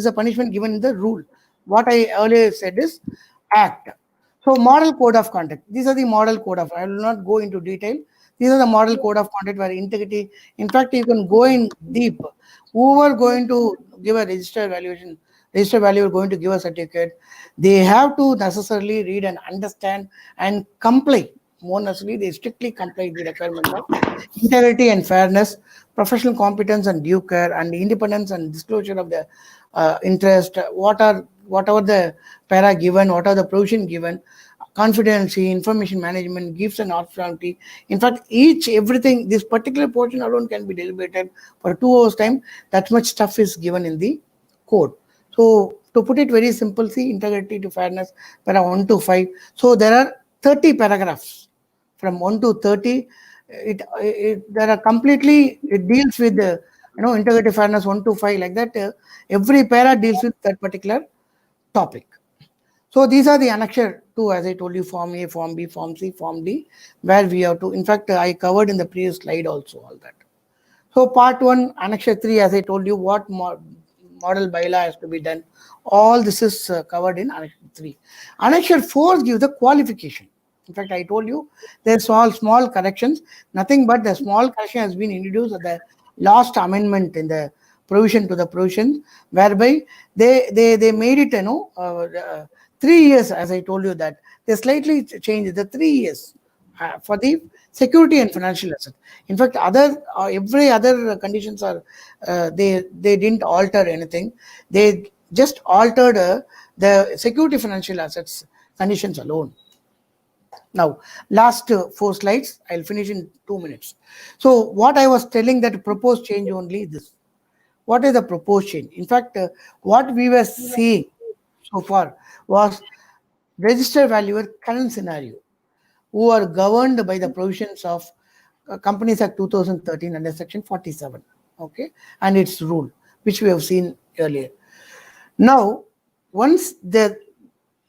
a punishment given in the rule. What I earlier said is act. So model code of conduct. These are the model code of. I will not go into detail. These are the model code of conduct where integrity. In fact, you can go in deep. Who are going to give a register valuation, register value are going to give a certificate, they have to necessarily read and understand and comply. More necessarily, they strictly comply with the requirement of integrity and fairness, professional competence and due care, and independence and disclosure of the interest. Whatever the para given, what are the provision given, confidentiality, information management, gifts and hospitality. In fact, everything, this particular portion alone can be deliberated for 2 hours time. That much stuff is given in the code. So to put it very simple, see, integrity to fairness, para 1 to 5. So there are 30 paragraphs from 1 to 30. It deals with the integrative fairness 1 to 5, like that. Every para deals with that particular topic. So these are the annexure 2, as I told you, Form A, Form B, Form C, Form D, where we have to, in fact, I covered in the previous slide also all that. So part 1, annexure 3, as I told you, what model bylaw has to be done. All this is covered in annexure 3. Annexure 4 gives the qualification. In fact, I told you there's small corrections. Nothing but the small correction has been introduced at the last amendment in the provision to the provision, whereby they made it 3 years, as I told you, that they slightly changed the 3 years for the security and financial asset. In fact, every other conditions are they didn't alter anything. They just altered the security financial assets conditions alone. Now, last 4 slides, I'll finish in 2 minutes. So what I was telling, that proposed change only this. What is the proposed change? In fact, what we were seeing so far was register valuer current scenario, who are governed by the provisions of Companies Act 2013 under Section 47, okay, and its rule, which we have seen earlier. Now, once the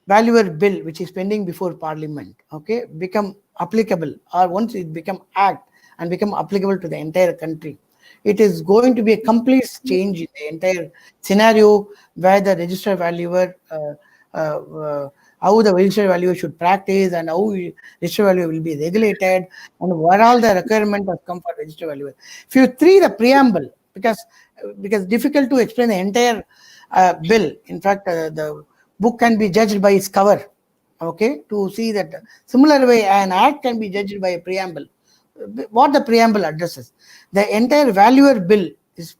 valuer bill, which is pending before Parliament, okay, become applicable, or once it become act and become applicable to the entire country, it is going to be a complete change in the entire scenario, where the register valuer how the register valuer should practice, and how register valuer will be regulated, and what all the requirements have come for register valuer. If you read the preamble, because difficult to explain the entire bill. In fact, the book can be judged by its cover, okay, to see that. Similar way, an act can be judged by a preamble. What the preamble addresses, the entire valuer bill is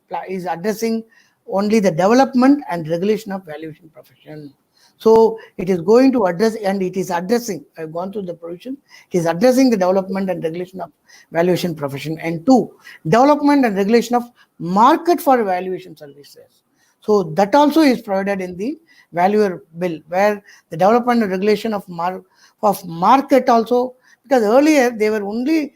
addressing only the development and regulation of valuation profession. So it is going to address, and it is addressing, I've gone through the provision, it is addressing the development and regulation of valuation profession. And 2, development and regulation of market for valuation services. So that also is provided in the valuer bill, where the development and regulation of market also, because earlier they were only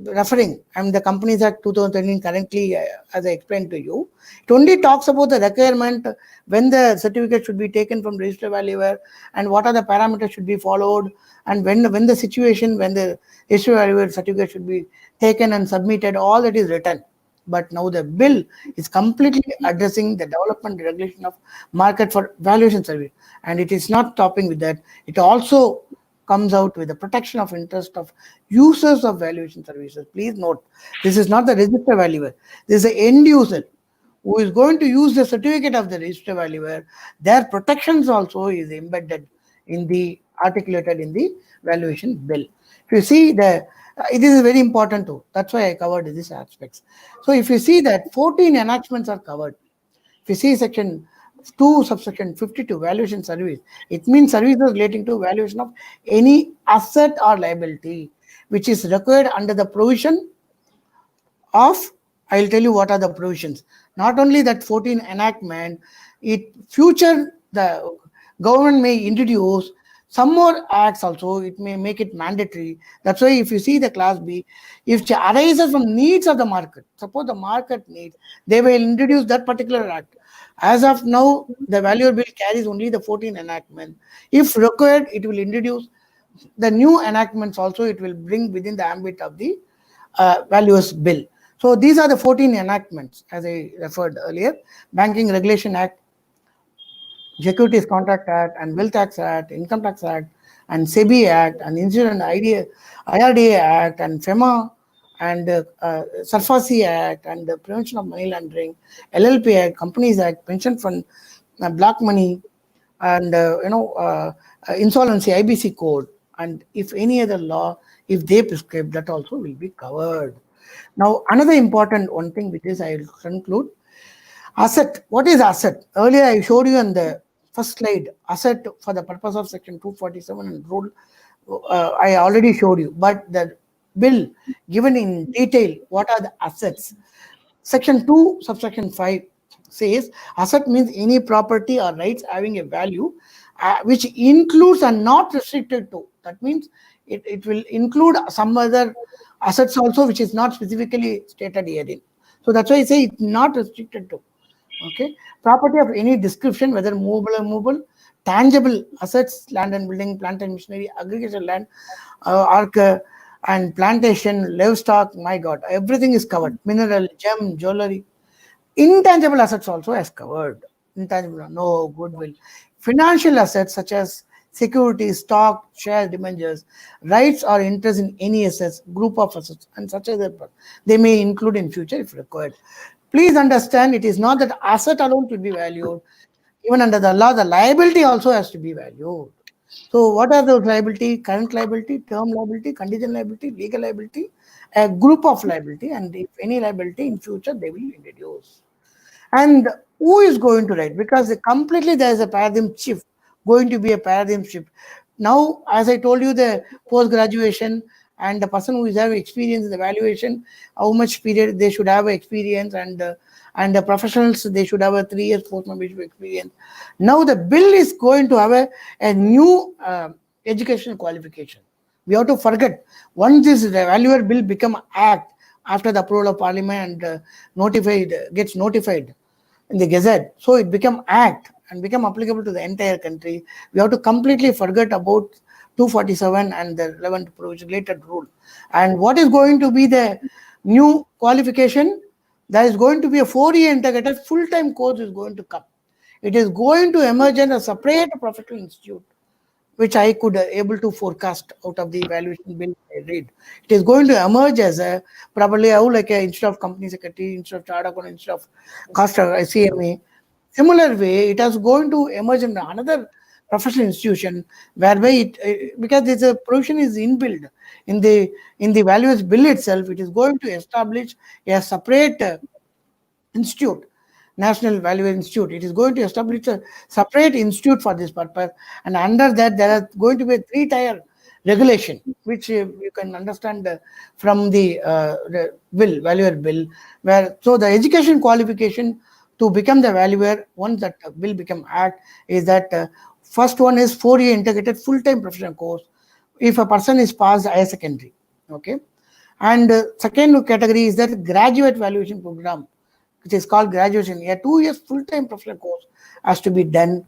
referring, the Companies Act 2013 currently, as I explained to you, it only talks about the requirement when the certificate should be taken from register valuer, and what are the parameters should be followed, and when the situation, when the register valuer certificate should be taken and submitted, all that is written. But now the bill is completely addressing the development and regulation of market for valuation service, and it is not stopping with that. It also comes out with the protection of interest of users of valuation services. Please note, this is not the register valuer. This is the end user who is going to use the certificate of the register valuer. Their protections also is embedded in the articulated in the valuation bill. If you see it is very important too. That's why I covered these aspects. So if you see that 14 enactments are covered. If you see section 2, subsection 52, valuation service, it means services relating to valuation of any asset or liability, which is required under the provision of, I'll tell you what are the provisions. Not only that 14 enactment, the government may introduce some more acts also. It may make it mandatory. That's why if you see the class B, if it arises from needs of the market, suppose the market needs, they will introduce that particular act. As of now, the valuer bill carries only the 14 enactment. If required, it will introduce the new enactments also. It will bring within the ambit of the valuer's bill. So these are the 14 enactments, as I referred earlier: Banking Regulation Act, Securities Contract Act, and Wealth Tax Act, Income Tax Act, and SEBI Act, and Insurance IRDA Act, and FEMA, and SARFAESI Act, and the Prevention of Money Laundering, LLP Act, Companies Act, Pension Fund, Black Money, and Insolvency, IBC Code, and if any other law, if they prescribe, that also will be covered. Now, another important one thing with this I will conclude. Asset. What is asset? Earlier I showed you on the first slide, asset for the purpose of section 247 and rule. I already showed you, but the bill given in detail what are the assets. Section 2, subsection 5 says asset means any property or rights having a value which includes and not restricted to. That means it will include some other assets also which is not specifically stated herein. So that's why I say it's not restricted to. Okay, property of any description, whether movable or movable, tangible assets, land and building, plant and machinery, agricultural land, and plantation, livestock. My God, everything is covered. Mineral, gem, jewelry, intangible assets also as covered. Intangible, no goodwill. Financial assets such as securities, stock, shares, debentures, rights or interest in any assets, group of assets, and such as they may include in future if required. Please understand, it is not that asset alone should be valued. Even under the law, the liability also has to be valued. So what are those liability? Current liability, term liability, contingent liability, legal liability, a group of liability, and if any liability in future, they will introduce. And who is going to write? Because completely there is a paradigm shift, going to be a paradigm shift. Now, as I told you, the post-graduation and the person who is having experience in the valuation, how much period they should have experience, and the professionals, they should have a 3 years post-membership experience. Now the bill is going to have a new education qualification. We have to forget, once this valuer bill become act after the approval of parliament and gets notified in the Gazette, so it become act and become applicable to the entire country. We have to completely forget about 247 and the relevant provision related rule. And what is going to be the new qualification? There is going to be a 4-year integrated full-time course is going to come. It is going to emerge as a separate professional institute, which I could able to forecast out of the evaluation bill I read. It is going to emerge as a probably how like a instead of company secretary, instead of chartered accountant, instead of cost of CMA. Similar way, it is going to emerge in another professional institution whereby because this a provision is inbuilt in the values bill itself. It is going to establish a separate institute, National Value Institute. It is going to establish a separate institute for this purpose, and under that there are going to be a 3-tier regulation, which you can understand from the bill, valuer bill, where so the education qualification to become the valuer once that bill become act is that first one is 4-year integrated full-time professional course if a person is passed higher secondary. Okay, and second category is that graduate valuation program, which is called graduation. A 2 years full-time professional course has to be done.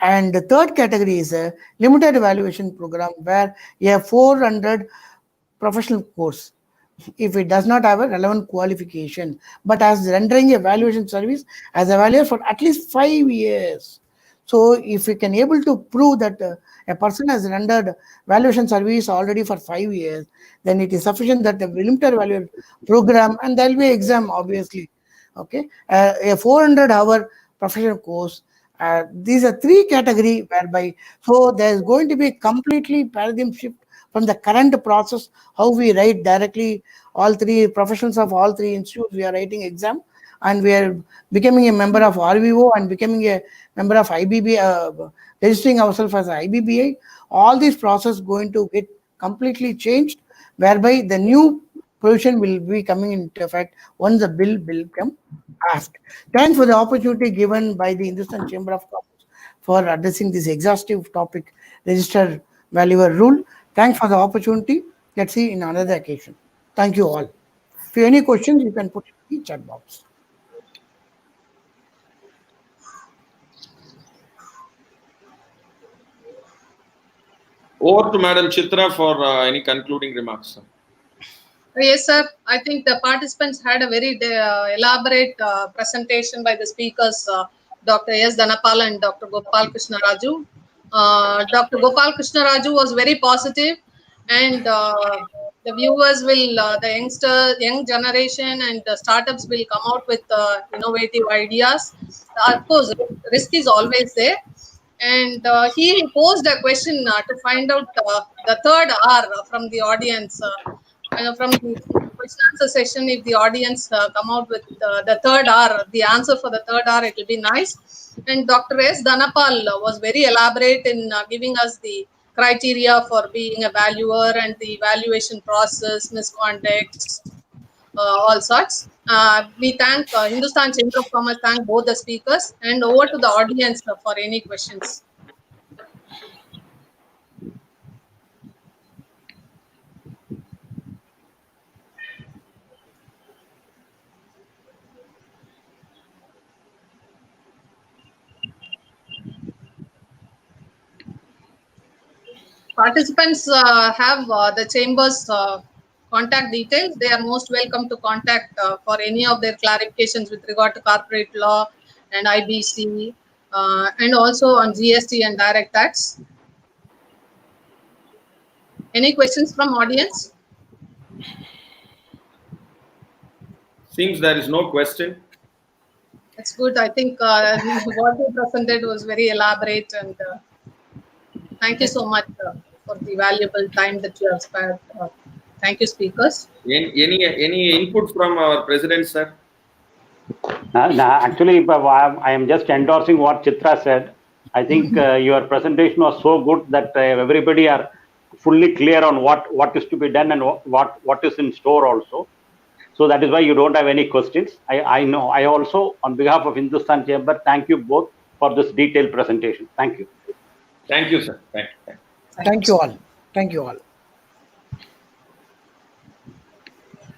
And the third category is a limited evaluation program where a 400 professional course, if it does not have a relevant qualification, but as rendering a valuation service as a valuer for at least 5 years. So if we can able to prove that a person has rendered valuation service already for 5 years, then it is sufficient that the limited value program, and there will be exam obviously. Okay, a 400-hour professional course. These are 3 category whereby, so there is going to be completely paradigm shift from the current process, how we write directly all 3 professions of all 3 institutes. We are writing exam, and we are becoming a member of RVO and becoming a member of IBB, registering ourselves as IBBI. All these process going to get completely changed, whereby the new provision will be coming into effect once the bill will come asked. Thanks for the opportunity given by the Hindustan Chamber of Commerce for addressing this exhaustive topic, register valuer rule. Thanks for the opportunity. Let's see in another occasion. Thank you all. If you have any questions, you can put it in the chat box. Over to Madam Chitra for any concluding remarks, sir. Yes, sir. I think the participants had a very elaborate presentation by the speakers, Dr. S. Dhanapal and Dr. Gopal Krishna Raju. Dr. Gopal Krishna Raju was very positive, and the viewers will, young generation and the startups will come out with innovative ideas. Of course, risk is always there. And he posed a question to find out the third R from the audience. From the question answer session, if the audience come out with the third R, the answer for the third R, it will be nice. And Dr. S. Dhanapal was very elaborate in giving us the criteria for being a valuer and the evaluation process, misconduct, all sorts. We thank Hindustan Chamber of Commerce, thank both the speakers, and over to the audience for any questions. Participants have the chamber's contact details. They are most welcome to contact for any of their clarifications with regard to corporate law and IBC and also on GST and direct tax. Any questions from audience? Seems there is no question. That's good. I think what you presented was very elaborate, and thank you so much for the valuable time that you have spared. Thank you, speakers. Any input from our president, sir? Actually, I am just endorsing what Chitra said. I think your presentation was so good that everybody are fully clear on what is to be done and what is in store also. So that is why you don't have any questions. I know. I also, on behalf of Hindustan Chamber, thank you both for this detailed presentation. Thank you. Thank you, sir. Thank you all. Thank you all.